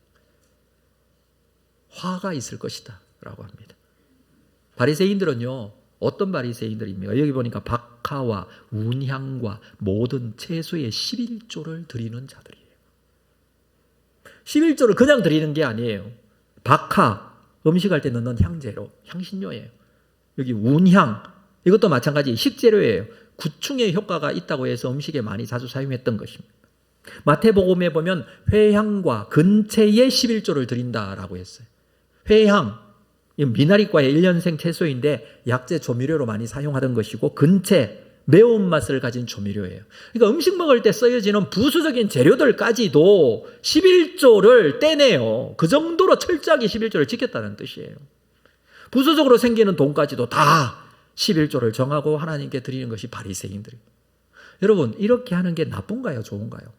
화가 있을 것이다 라고 합니다. 바리새인들은요, 어떤 바리새인들입니까? 여기 보니까 박하와 운향과 모든 채소의 11조를 드리는 자들이에요. 11조를 그냥 드리는 게 아니에요. 박하, 음식할 때 넣는 향재료, 향신료예요. 여기 운향, 이것도 마찬가지 식재료예요. 구충의 효과가 있다고 해서 음식에 많이 자주 사용했던 것입니다. 마태복음에 보면 회향과 근채의 11조를 드린다라고 했어요. 회향, 미나리과의 1년생 채소인데 약재 조미료로 많이 사용하던 것이고, 근채, 매운맛을 가진 조미료예요. 그러니까 음식 먹을 때 쓰여지는 부수적인 재료들까지도 11조를 떼내요. 그 정도로 철저하게 11조를 지켰다는 뜻이에요. 부수적으로 생기는 돈까지도 다 11조를 정하고 하나님께 드리는 것이 바리새인들이에요. 여러분, 이렇게 하는 게 나쁜가요? 좋은가요?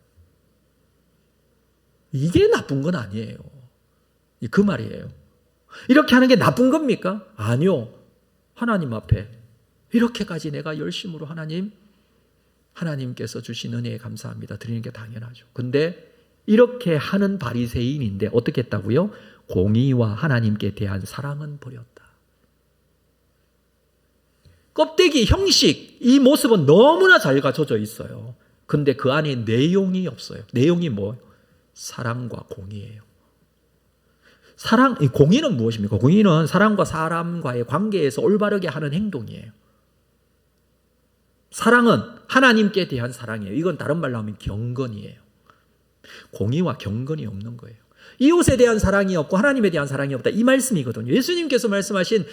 이게 나쁜 건 아니에요. 그 말이에요. 이렇게 하는 게 나쁜 겁니까? 아니요. 하나님 앞에 이렇게까지 내가 열심으로 하나님께서 주신 은혜에 감사합니다 드리는 게 당연하죠. 근데 이렇게 하는 바리새인인데 어떻게 했다고요? 공의와 하나님께 대한 사랑은 버렸다. 껍데기, 형식, 이 모습은 너무나 잘 갖춰져 있어요. 근데 그 안에 내용이 없어요. 내용이 뭐예요? 사랑과 공의예요. 공의는 무엇입니까? 공의는 사람과 사람과의 관계에서 올바르게 하는 행동이에요. 사랑은 하나님께 대한 사랑이에요. 이건 다른 말로 하면 경건이에요. 공의와 경건이 없는 거예요. 이웃에 대한 사랑이 없고 하나님에 대한 사랑이 없다. 이 말씀이거든요. 예수님께서 말씀하신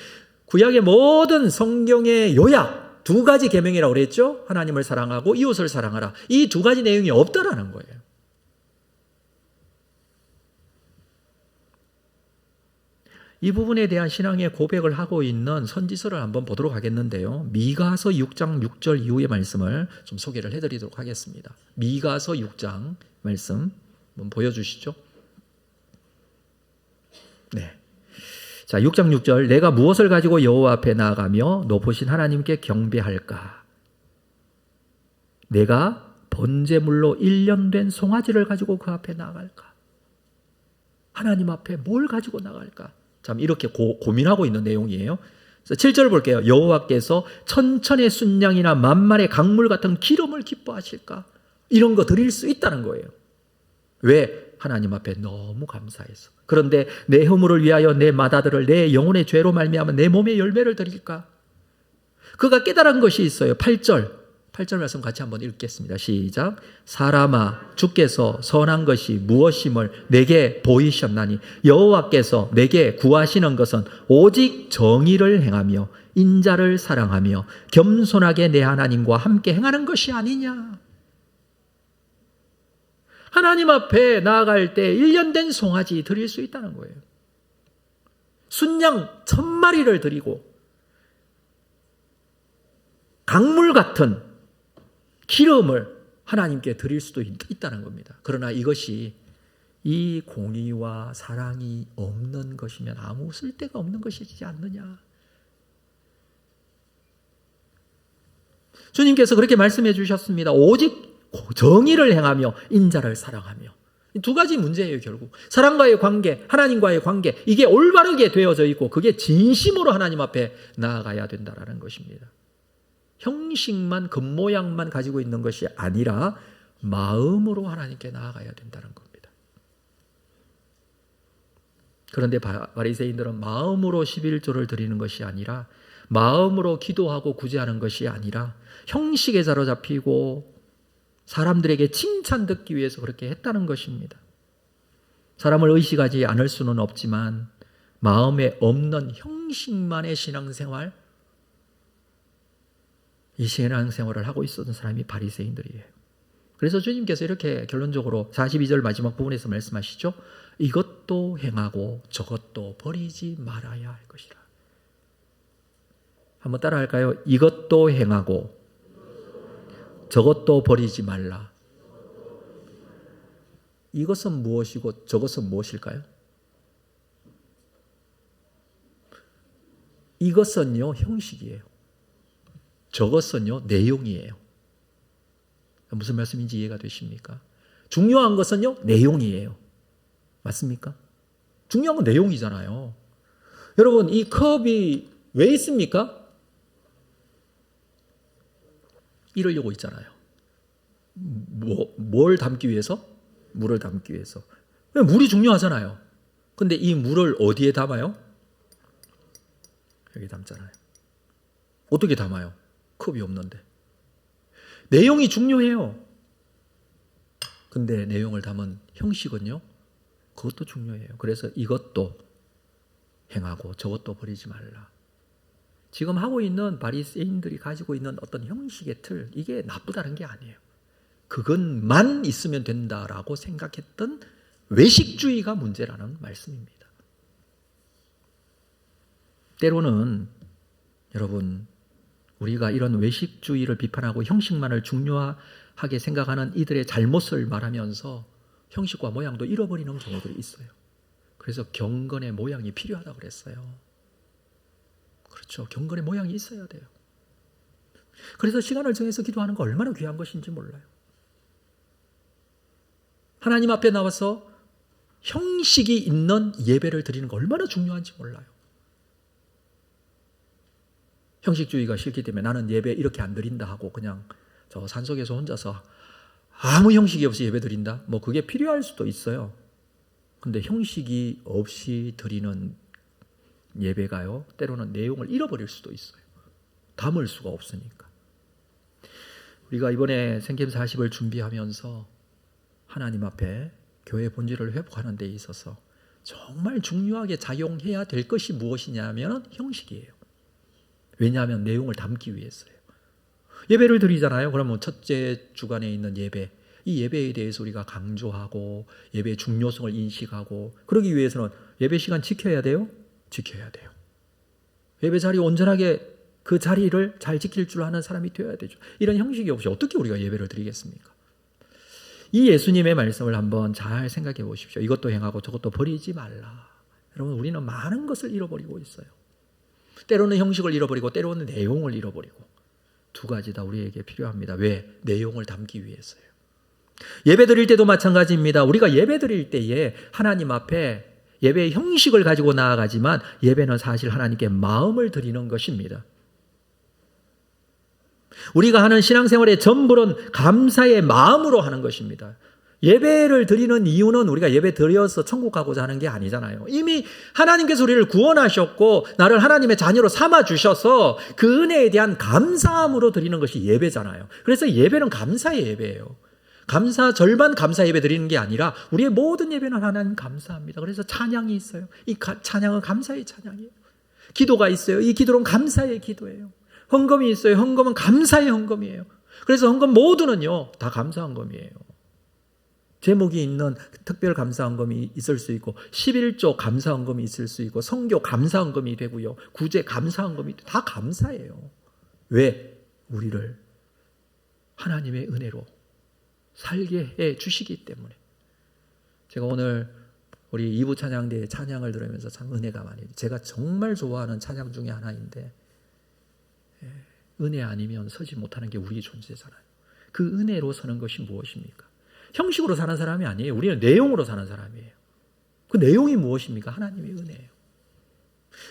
구약의 모든 성경의 요약, 두 가지 계명이라고 그랬죠? 하나님을 사랑하고 이웃을 사랑하라. 이 두 가지 내용이 없다라는 거예요. 이 부분에 대한 신앙의 고백을 하고 있는 선지서를 한번 보도록 하겠는데요. 미가서 6장 6절 이후의 말씀을 좀 소개를 해드리도록 하겠습니다. 미가서 6장 말씀 한번 보여주시죠. 네. 자, 6장 6절. 내가 무엇을 가지고 여호와 앞에 나아가며 높으신 하나님께 경배할까? 내가 번제물로 1년 된 송아지를 가지고 그 앞에 나아갈까? 하나님 앞에 뭘 가지고 나갈까? 참 이렇게 고민하고 있는 내용이에요. 그래서 7절 볼게요. 여호와께서 천천의 순양이나 만만의 강물 같은 기름을 기뻐하실까? 이런 거 드릴 수 있다는 거예요. 왜? 하나님 앞에 너무 감사해서. 그런데 내 허물을 위하여 내 맏아들을 내 영혼의 죄로 말미암아 내 몸의 열매를 드릴까? 그가 깨달은 것이 있어요. 8절. 8절 말씀 같이 한번 읽겠습니다. 시작. 사람아 주께서 선한 것이 무엇임을 내게 보이셨나니 여호와께서 내게 구하시는 것은 오직 정의를 행하며 인자를 사랑하며 겸손하게 내 하나님과 함께 행하는 것이 아니냐. 하나님 앞에 나아갈 때 1년 된 송아지 드릴 수 있다는 거예요. 순양 1000마리를 드리고 강물 같은 기름을 하나님께 드릴 수도 있다는 겁니다. 그러나 이것이 이 공의와 사랑이 없는 것이면 아무 쓸데가 없는 것이지 않느냐. 주님께서 그렇게 말씀해 주셨습니다. 오직 정의를 행하며 인자를 사랑하며. 이 두 가지 문제예요, 결국. 사랑과의 관계, 하나님과의 관계, 이게 올바르게 되어져 있고 그게 진심으로 하나님 앞에 나아가야 된다는 것입니다. 형식만, 겉모양만 가지고 있는 것이 아니라 마음으로 하나님께 나아가야 된다는 겁니다. 그런데 바리새인들은 마음으로 11조를 드리는 것이 아니라 마음으로 기도하고 구제하는 것이 아니라 형식에 사로잡히고 사람들에게 칭찬 듣기 위해서 그렇게 했다는 것입니다. 사람을 의식하지 않을 수는 없지만 마음에 없는 형식만의 신앙생활, 이 신앙생활을 하고 있었던 사람이 바리새인들이에요. 그래서 주님께서 이렇게 결론적으로 42절 마지막 부분에서 말씀하시죠. 이것도 행하고 저것도 버리지 말아야 할 것이라. 한번 따라 할까요? 이것도 행하고 저것도 버리지 말라. 이것은 무엇이고 저것은 무엇일까요? 이것은요, 형식이에요. 저것은요, 내용이에요. 무슨 말씀인지 이해가 되십니까? 중요한 것은요, 내용이에요. 맞습니까? 중요한 건 내용이잖아요. 여러분, 이 컵이 왜 있습니까? 이러려고 있잖아요. 뭘 담기 위해서? 물을 담기 위해서. 물이 중요하잖아요. 근데 이 물을 어디에 담아요? 여기 담잖아요. 어떻게 담아요? 컵이 없는데. 내용이 중요해요. 근데 내용을 담은 형식은요, 그것도 중요해요. 그래서 이것도 행하고 저것도 버리지 말라. 지금 하고 있는 바리새인들이 가지고 있는 어떤 형식의 틀, 이게 나쁘다는 게 아니에요. 그것만 있으면 된다라고 생각했던 외식주의가 문제라는 말씀입니다. 때로는 여러분, 우리가 이런 외식주의를 비판하고 형식만을 중요하게 생각하는 이들의 잘못을 말하면서 형식과 모양도 잃어버리는 경우들이 있어요. 그래서 경건의 모양이 필요하다고 그랬어요. 그렇죠. 경건의 모양이 있어야 돼요. 그래서 시간을 정해서 기도하는 거 얼마나 귀한 것인지 몰라요. 하나님 앞에 나와서 형식이 있는 예배를 드리는 거 얼마나 중요한지 몰라요. 형식주의가 싫기 때문에 나는 예배 이렇게 안 드린다 하고 그냥 저 산속에서 혼자서 아무 형식이 없이 예배 드린다? 뭐 그게 필요할 수도 있어요. 근데 형식이 없이 드리는 예배가요, 때로는 내용을 잃어버릴 수도 있어요. 담을 수가 없으니까. 우리가 이번에 생김 40을 준비하면서 하나님 앞에 교회 본질을 회복하는 데 있어서 정말 중요하게 작용해야 될 것이 무엇이냐면 형식이에요. 왜냐하면 내용을 담기 위해서요. 예배를 드리잖아요. 그러면 첫째 주간에 있는 예배, 이 예배에 대해서 우리가 강조하고 예배의 중요성을 인식하고, 그러기 위해서는 예배 시간 지켜야 돼요? 지켜야 돼요. 예배 자리 온전하게 그 자리를 잘 지킬 줄 아는 사람이 되어야 되죠. 이런 형식이 없이 어떻게 우리가 예배를 드리겠습니까? 이 예수님의 말씀을 한번 잘 생각해 보십시오. 이것도 행하고 저것도 버리지 말라. 여러분, 우리는 많은 것을 잃어버리고 있어요. 때로는 형식을 잃어버리고 때로는 내용을 잃어버리고, 두 가지 다 우리에게 필요합니다. 왜? 내용을 담기 위해서요. 예배 드릴 때도 마찬가지입니다. 우리가 예배 드릴 때에 하나님 앞에 예배의 형식을 가지고 나아가지만 예배는 사실 하나님께 마음을 드리는 것입니다. 우리가 하는 신앙생활의 전부는 감사의 마음으로 하는 것입니다. 예배를 드리는 이유는 우리가 예배 드려서 천국 가고자 하는 게 아니잖아요. 이미 하나님께서 우리를 구원하셨고 나를 하나님의 자녀로 삼아주셔서 그 은혜에 대한 감사함으로 드리는 것이 예배잖아요. 그래서 예배는 감사의 예배예요. 절반 감사 예배 드리는 게 아니라 우리의 모든 예배는 하나님 감사합니다. 그래서 찬양이 있어요. 이 찬양은 감사의 찬양이에요. 기도가 있어요. 이 기도는 감사의 기도예요. 헌금이 있어요. 헌금은 감사의 헌금이에요. 그래서 헌금 모두는요 다 감사 헌금이에요. 제목이 있는 특별 감사 헌금이 있을 수 있고 11조 감사 헌금이 있을 수 있고 성교 감사 헌금이 되고요. 구제 감사 헌금이 다 감사예요. 왜? 우리를 하나님의 은혜로 살게 해 주시기 때문에. 제가 오늘 우리 2부 찬양대의 찬양을 들으면서 참 은혜가 많이, 제가 정말 좋아하는 찬양 중에 하나인데, 은혜 아니면 서지 못하는 게 우리 존재잖아요. 그 은혜로 서는 것이 무엇입니까? 형식으로 사는 사람이 아니에요. 우리는 내용으로 사는 사람이에요. 그 내용이 무엇입니까? 하나님의 은혜예요.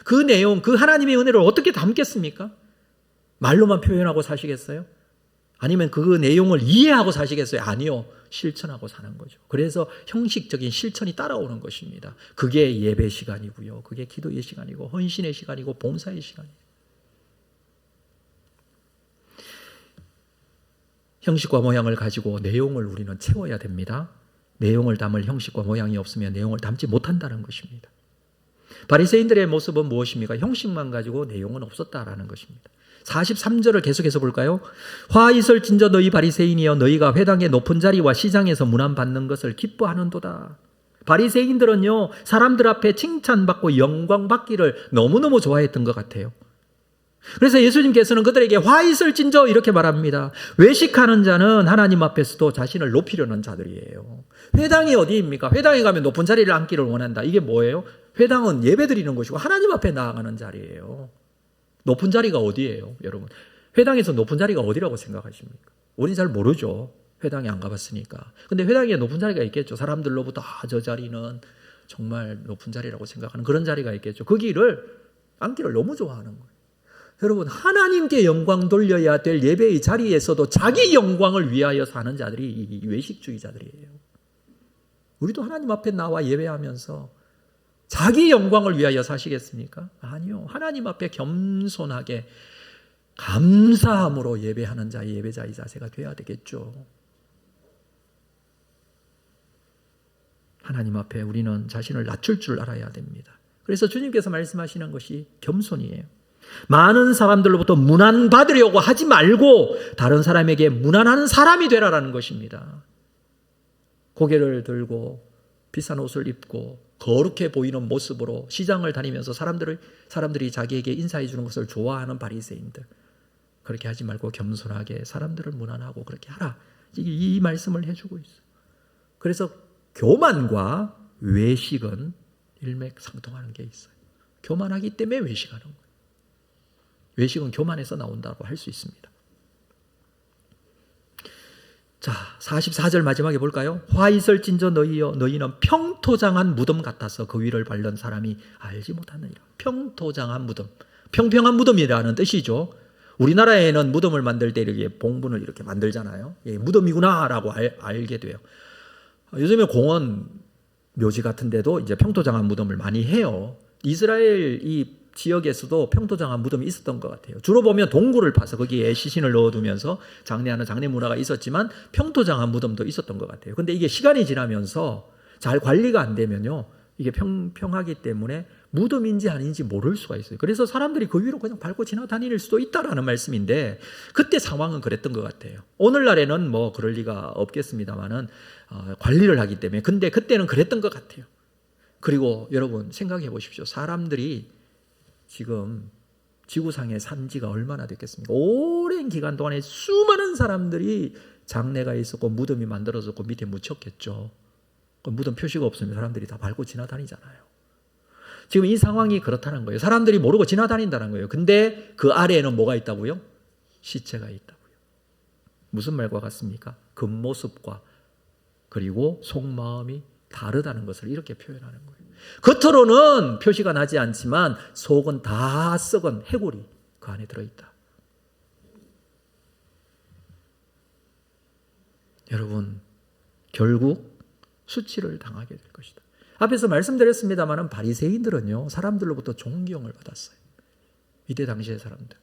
그 내용, 그 하나님의 은혜를 어떻게 담겠습니까? 말로만 표현하고 사시겠어요? 아니면 그 내용을 이해하고 사시겠어요? 아니요. 실천하고 사는 거죠. 그래서 형식적인 실천이 따라오는 것입니다. 그게 예배 시간이고요. 그게 기도의 시간이고 헌신의 시간이고 봉사의 시간이에요. 형식과 모양을 가지고 내용을 우리는 채워야 됩니다. 내용을 담을 형식과 모양이 없으면 내용을 담지 못한다는 것입니다. 바리새인들의 모습은 무엇입니까? 형식만 가지고 내용은 없었다라는 것입니다. 43절을 계속해서 볼까요? 화 있을진저 너희 바리새인이여 너희가 회당의 높은 자리와 시장에서 문안받는 것을 기뻐하는도다. 바리새인들은요 사람들 앞에 칭찬받고 영광받기를 너무너무 좋아했던 것 같아요. 그래서 예수님께서는 그들에게 화 있을진저 이렇게 말합니다. 외식하는 자는 하나님 앞에서도 자신을 높이려는 자들이에요. 회당이 어디입니까? 회당에 가면 높은 자리를 앉기를 원한다. 이게 뭐예요? 회당은 예배드리는 곳이고 하나님 앞에 나아가는 자리예요. 높은 자리가 어디예요, 여러분? 회당에서 높은 자리가 어디라고 생각하십니까? 우린 잘 모르죠. 회당에 안 가봤으니까. 근데 회당에 높은 자리가 있겠죠. 사람들로부터 저 자리는 정말 높은 자리라고 생각하는 그런 자리가 있겠죠. 거기를 앉기를 너무 좋아하는 거예요. 여러분, 하나님께 영광 돌려야 될 예배의 자리에서도 자기 영광을 위하여 사는 자들이 이 외식주의자들이에요. 우리도 하나님 앞에 나와 예배하면서 자기 영광을 위하여 사시겠습니까? 아니요. 하나님 앞에 겸손하게 감사함으로 예배하는 자의 예배자의 자세가 되어야 되겠죠. 하나님 앞에 우리는 자신을 낮출 줄 알아야 됩니다. 그래서 주님께서 말씀하시는 것이 겸손이에요. 많은 사람들로부터 문안받으려고 하지 말고 다른 사람에게 문안하는 사람이 되라라는 것입니다. 고개를 들고 비싼 옷을 입고 거룩해 보이는 모습으로 시장을 다니면서 사람들이 자기에게 인사해 주는 것을 좋아하는 바리새인들, 그렇게 하지 말고 겸손하게 사람들을 문안하고 그렇게 하라. 이 말씀을 해주고 있어요. 그래서 교만과 외식은 일맥상통하는 게 있어요. 교만하기 때문에 외식하는 거예요. 외식은 교만에서 나온다고 할 수 있습니다. 자, 44절 마지막에 볼까요? 화 있을진저 너희여 너희는 평토장한 무덤 같아서 그 위를 밟는 사람이 알지 못하느니라. 평토장한 무덤, 평평한 무덤이라는 뜻이죠. 우리나라에는 무덤을 만들 때 이렇게 봉분을 이렇게 만들잖아요. 예, 무덤이구나라고 알게 돼요. 요즘에 공원 묘지 같은 데도 이제 평토장한 무덤을 많이 해요. 이스라엘 이 지역에서도 평토장한 무덤이 있었던 것 같아요. 주로 보면 동굴을 파서 거기에 시신을 넣어두면서 장례하는 장례 문화가 있었지만 평토장한 무덤도 있었던 것 같아요. 근데 이게 시간이 지나면서 잘 관리가 안 되면요, 이게 평평하기 때문에 무덤인지 아닌지 모를 수가 있어요. 그래서 사람들이 그 위로 그냥 밟고 지나다닐 수도 있다라는 말씀인데, 그때 상황은 그랬던 것 같아요. 오늘날에는 뭐 그럴 리가 없겠습니다만은 관리를 하기 때문에. 근데 그때는 그랬던 것 같아요. 그리고 여러분 생각해 보십시오. 사람들이 지금 지구상에 산 지가 얼마나 됐겠습니까? 오랜 기간 동안에 수많은 사람들이 장례가 있었고 무덤이 만들어졌고 밑에 묻혔겠죠. 무덤 표시가 없으면 사람들이 다 밟고 지나다니잖아요. 지금 이 상황이 그렇다는 거예요. 사람들이 모르고 지나다닌다는 거예요. 근데 그 아래에는 뭐가 있다고요? 시체가 있다고요. 무슨 말과 같습니까? 겉모습과 그리고 속마음이 다르다는 것을 이렇게 표현하는 거예요. 겉으로는 표시가 나지 않지만 속은 다 썩은 해골이 그 안에 들어있다. 여러분, 결국 수치를 당하게 될 것이다. 앞에서 말씀드렸습니다만 바리새인들은요 사람들로부터 존경을 받았어요. 이때 당시의 사람들.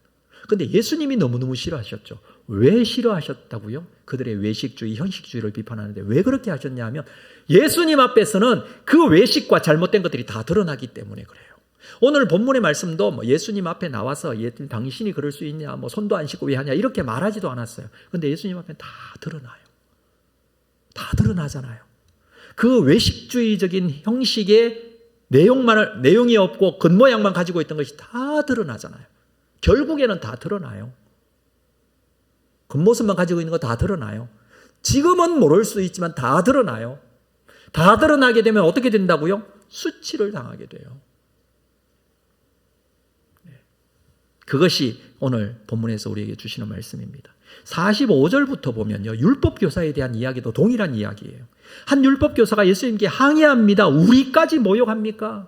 근데 예수님이 너무너무 싫어하셨죠. 왜 싫어하셨다고요? 그들의 외식주의, 형식주의를 비판하는데 왜 그렇게 하셨냐 하면 예수님 앞에서는 그 외식과 잘못된 것들이 다 드러나기 때문에 그래요. 오늘 본문의 말씀도 예수님 앞에 나와서 당신이 그럴 수 있냐, 손도 안 씻고 왜 하냐 이렇게 말하지도 않았어요. 근데 예수님 앞에 다 드러나요. 다 드러나잖아요. 그 외식주의적인 형식의 내용이 없고 겉모양만 가지고 있던 것이 다 드러나잖아요. 결국에는 다 드러나요. 겉모습만 가지고 있는 거 다 드러나요. 지금은 모를 수 있지만 다 드러나요. 다 드러나게 되면 어떻게 된다고요? 수치를 당하게 돼요. 그것이 오늘 본문에서 우리에게 주시는 말씀입니다. 45절부터 보면요. 율법교사에 대한 이야기도 동일한 이야기예요. 한 율법교사가 예수님께 항의합니다. 우리까지 모욕합니까?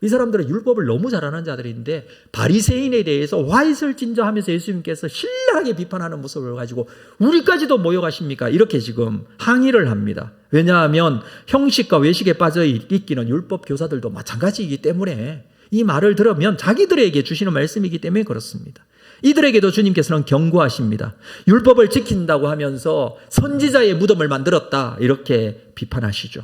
이 사람들은 율법을 너무 잘하는 자들인데 바리새인에 대해서 화이설진저하면서 예수님께서 신랄하게 비판하는 모습을 가지고 우리까지도 모욕하십니까? 이렇게 지금 항의를 합니다. 왜냐하면 형식과 외식에 빠져 있기는 율법교사들도 마찬가지이기 때문에 이 말을 들으면 자기들에게 주시는 말씀이기 때문에 그렇습니다. 이들에게도 주님께서는 경고하십니다. 율법을 지킨다고 하면서 선지자의 무덤을 만들었다 이렇게 비판하시죠.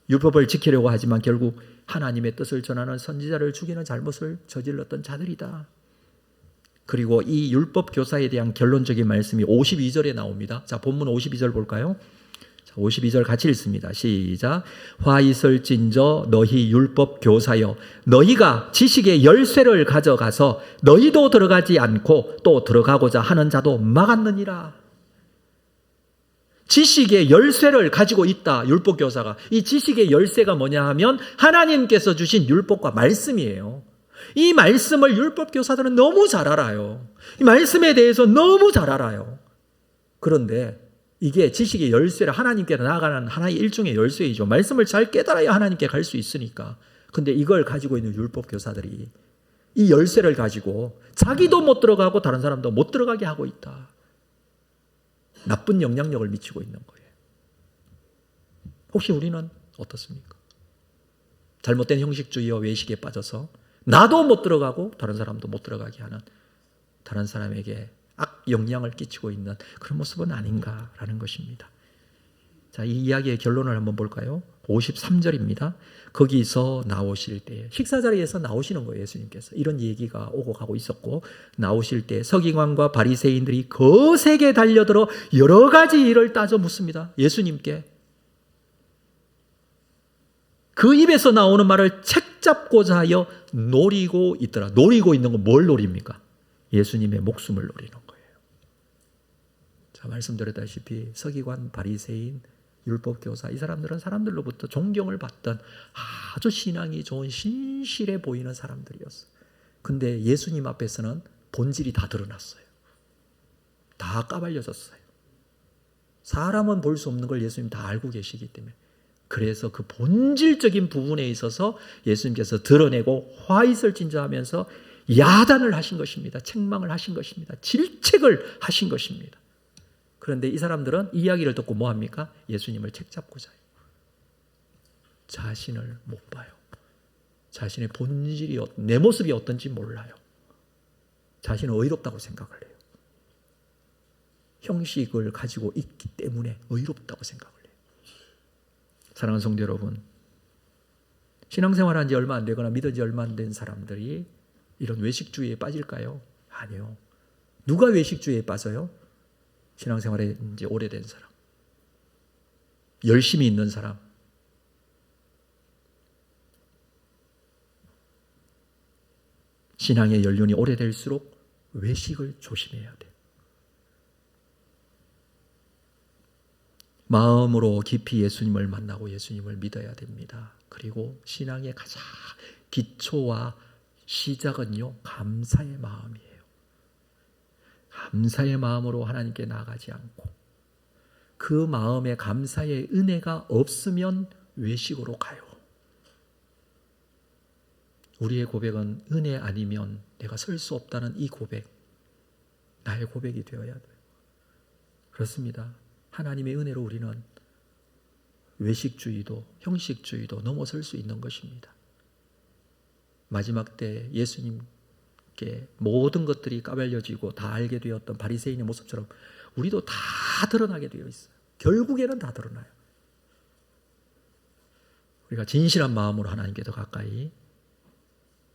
율법을 지키려고 하지만 결국 하나님의 뜻을 전하는 선지자를 죽이는 잘못을 저질렀던 자들이다. 그리고 이 율법 교사에 대한 결론적인 말씀이 52절에 나옵니다. 자, 본문 52절 볼까요? 52절 같이 읽습니다. 시작. 화 있을진저 너희 율법 교사여 너희가 지식의 열쇠를 가져가서 너희도 들어가지 않고 또 들어가고자 하는 자도 막았느니라. 지식의 열쇠를 가지고 있다. 율법 교사가. 이 지식의 열쇠가 뭐냐 하면 하나님께서 주신 율법과 말씀이에요. 이 말씀을 율법 교사들은 너무 잘 알아요. 이 말씀에 대해서 너무 잘 알아요. 그런데 이게 지식의 열쇠를 하나님께 나아가는 하나의 일종의 열쇠이죠. 말씀을 잘 깨달아야 하나님께 갈 수 있으니까. 근데 이걸 가지고 있는 율법 교사들이 이 열쇠를 가지고 자기도 못 들어가고 다른 사람도 못 들어가게 하고 있다. 나쁜 영향력을 미치고 있는 거예요. 혹시 우리는 어떻습니까? 잘못된 형식주의와 외식에 빠져서 나도 못 들어가고 다른 사람도 못 들어가게 하는 다른 사람에게 악 영향을 끼치고 있는 그런 모습은 아닌가라는 것입니다. 자, 이 이야기의 결론을 한번 볼까요? 53절입니다. 거기서 나오실 때 식사 자리에서 나오시는 거예요. 예수님께서 이런 얘기가 오고 가고 있었고 나오실 때 서기관과 바리새인들이 거세게 달려들어 여러 가지 일을 따져 묻습니다. 예수님께 그 입에서 나오는 말을 책잡고자 하여 노리고 있더라. 노리고 있는 건 뭘 노립니까? 예수님의 목숨을 노리는 거예요. 자, 말씀드렸다시피 서기관, 바리새인, 율법교사 이 사람들은 사람들로부터 존경을 받던 아주 신앙이 좋은 신실해 보이는 사람들이었어요. 근데 예수님 앞에서는 본질이 다 드러났어요. 다 까발려졌어요. 사람은 볼 수 없는 걸 예수님 다 알고 계시기 때문에 그래서 그 본질적인 부분에 있어서 예수님께서 드러내고 화이설진저하면서 야단을 하신 것입니다. 책망을 하신 것입니다. 질책을 하신 것입니다. 그런데 이 사람들은 이 이야기를 듣고 뭐합니까? 예수님을 책잡고자 해요. 자신을 못 봐요. 자신의 본질이 내 모습이 어떤지 몰라요. 자신은 의롭다고 생각을 해요. 형식을 가지고 있기 때문에 의롭다고 생각을 해요. 사랑하는 성도 여러분, 신앙생활한 지 얼마 안 되거나 믿은 지 얼마 안 된 사람들이 이런 외식주의에 빠질까요? 아니요. 누가 외식주의에 빠져요? 신앙생활에 이제 오래된 사람, 열심히 있는 사람, 신앙의 연륜이 오래될수록 외식을 조심해야 돼요. 마음으로 깊이 예수님을 만나고 예수님을 믿어야 됩니다. 그리고 신앙의 가장 기초와 시작은요, 감사의 마음이에요. 감사의 마음으로 하나님께 나아가지 않고 그 마음에 감사의 은혜가 없으면 외식으로 가요. 우리의 고백은 은혜 아니면 내가 설 수 없다는 이 고백, 나의 고백이 되어야 돼요. 그렇습니다. 하나님의 은혜로 우리는 외식주의도 형식주의도 넘어설 수 있는 것입니다. 마지막 때 예수님께 모든 것들이 까발려지고 다 알게 되었던 바리새인의 모습처럼 우리도 다 드러나게 되어 있어요. 결국에는 다 드러나요. 우리가 진실한 마음으로 하나님께 더 가까이,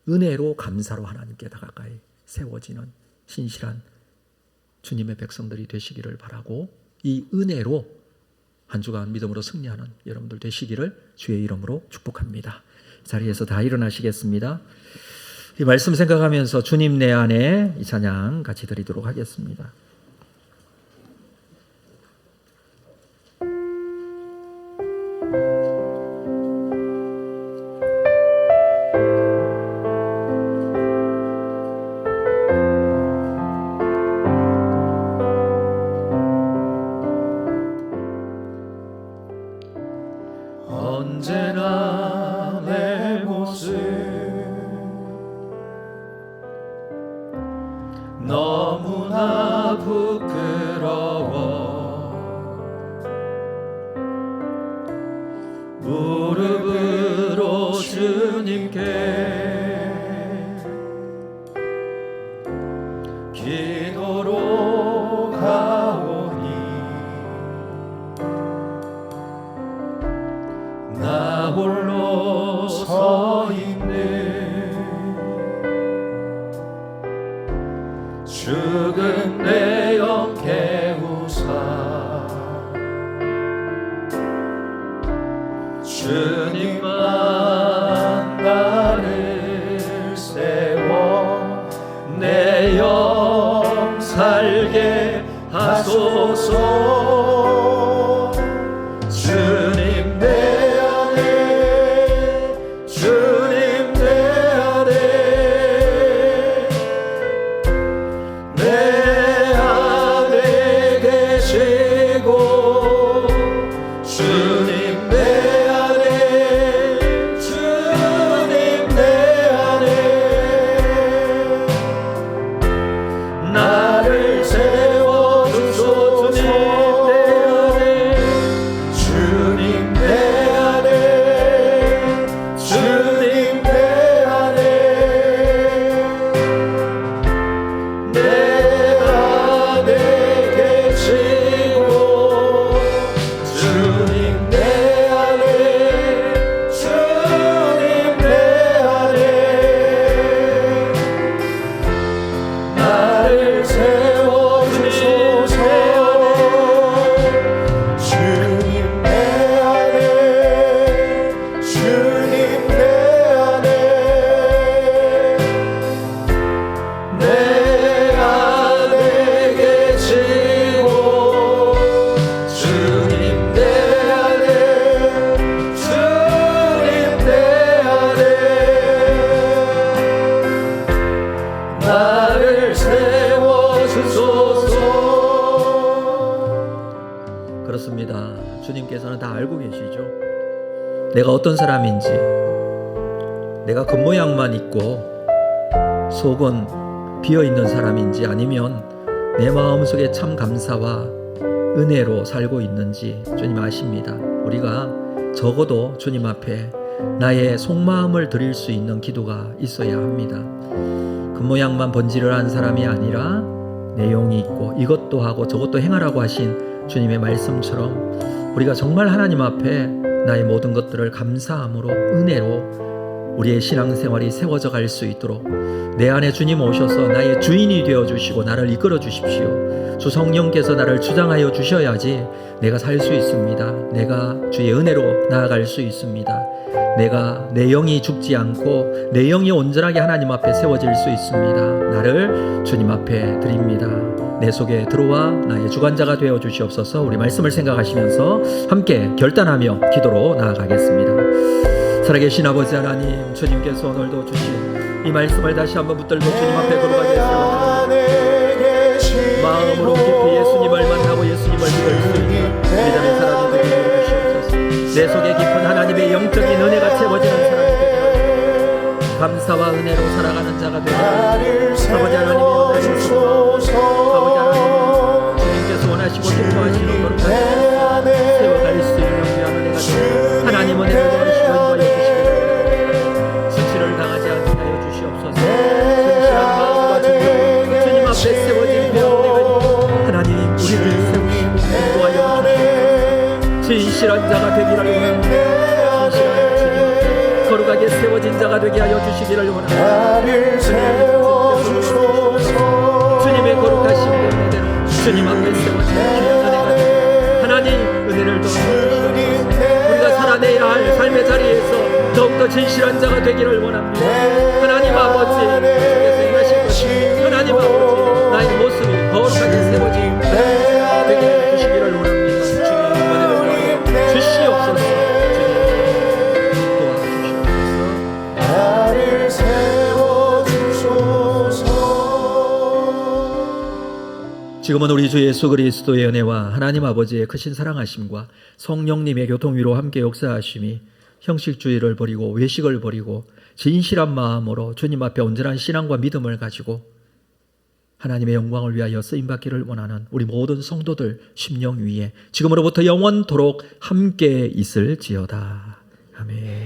은혜로 감사로 하나님께 더 가까이 세워지는 신실한 주님의 백성들이 되시기를 바라고, 이 은혜로 한 주간 믿음으로 승리하는 여러분들 되시기를 주의 이름으로 축복합니다. 자리에서 다 일어나시겠습니다. 이 말씀 생각하면서 주님 내 안에 이 찬양 같이 드리도록 하겠습니다. 언제나 내 모습 너무나 부끄러워 무릎으로 주님께 기도로 가오니 나 홀로 서 있네 죽은 내 영 깨우사 주님만 나를 세워 내 영 살게 하소서. 주님 내 안에 주님 내 안에 내 안에 계시고 주님 내 안에 주님 내 안에 나를 세워주소서. 주님 내 안에 주님 내 안에 내 안에 계시고 주님 내 안에 주님 내 안에 나를 세워주소서. 주님 내 안에 주님 내 안에 내 안에 계시고 주님 내 안에 주님 내 안에 나를 세워주소서. 그렇습니다. 주님께서는 다 알고 계시죠. 내가 어떤 사람인지, 내가 겉모양만 있고 속은 비어있는 사람인지, 아니면 내 마음속에 참 감사와 은혜로 살고 있는지 주님 아십니다. 우리가 적어도 주님 앞에 나의 속마음을 드릴 수 있는 기도가 있어야 합니다. 겉모양만 번지르르한 사람이 아니라 내용이 있고 이것도 하고 저것도 행하라고 하신 주님의 말씀처럼 우리가 정말 하나님 앞에 나의 모든 것들을 감사함으로, 은혜로 우리의 신앙생활이 세워져 갈 수 있도록 내 안에 주님 오셔서 나의 주인이 되어주시고 나를 이끌어 주십시오. 주 성령께서 나를 주장하여 주셔야지 내가 살 수 있습니다. 내가 주의 은혜로 나아갈 수 있습니다. 내가 내 영이 죽지 않고 내 영이 온전하게 하나님 앞에 세워질 수 있습니다. 나를 주님 앞에 드립니다. 내 속에 들어와 나의 주관자가 되어 주시옵소서. 우리 말씀을 생각하시면서 함께 결단하며 기도로 나아가겠습니다. 살아계신 아버지 하나님, 주님께서 오늘도 주신 이 말씀을 다시 한번 붙들고 주님 앞에 걸어가겠습니다. 마음으로 깊이 예수님을 만나고 예수님을 믿을 수 있는 믿음의 사람이 되게 해 주시옵소서. 내 속에 깊은 하나님의 영적인 은혜가 채워지는 사람이 되게 감사와 은혜로 살아가는 자가 되게 아버지 하나님의 은혜를 주소서. 아버지 하나님, 주님께서 원하시고 기뻐하시는 거룩한 세워갈 수 있는 귀한 은혜가 되게 자가 되기를 원합니다. 진실한 주님, 거룩하게 세워진 자가 되게 하여 주시기를 원합니다. 나를 세워주소서. 주님의 거룩하신 은혜대로 주님 앞에 세워진 귀한 은혜가 되고 하나님 은혜를 더하여 우리가 살아내야 할 삶의 자리에서 더욱더 진실한 자가 되기를 원합니다. 하나님 아버지, 주께서 일하실 것입니다. 하나님 아버지, 나의 모습이 거룩하게 세워진 되게 해 주시기를 원합니다. 주님 은혜를 더하여 주시옵소서. 주님 도와주시옵소서. 나를 세워주소서. 지금은 우리 주 예수 그리스도의 은혜와 하나님 아버지의 크신 사랑하심과 성령님의 교통위로 함께 역사하심이 형식주의를 버리고 외식을 버리고 진실한 마음으로 주님 앞에 온전한 신앙과 믿음을 가지고 하나님의 영광을 위하여 쓰임받기를 원하는 우리 모든 성도들 심령 위에 지금으로부터 영원토록 함께 있을지어다. 아멘.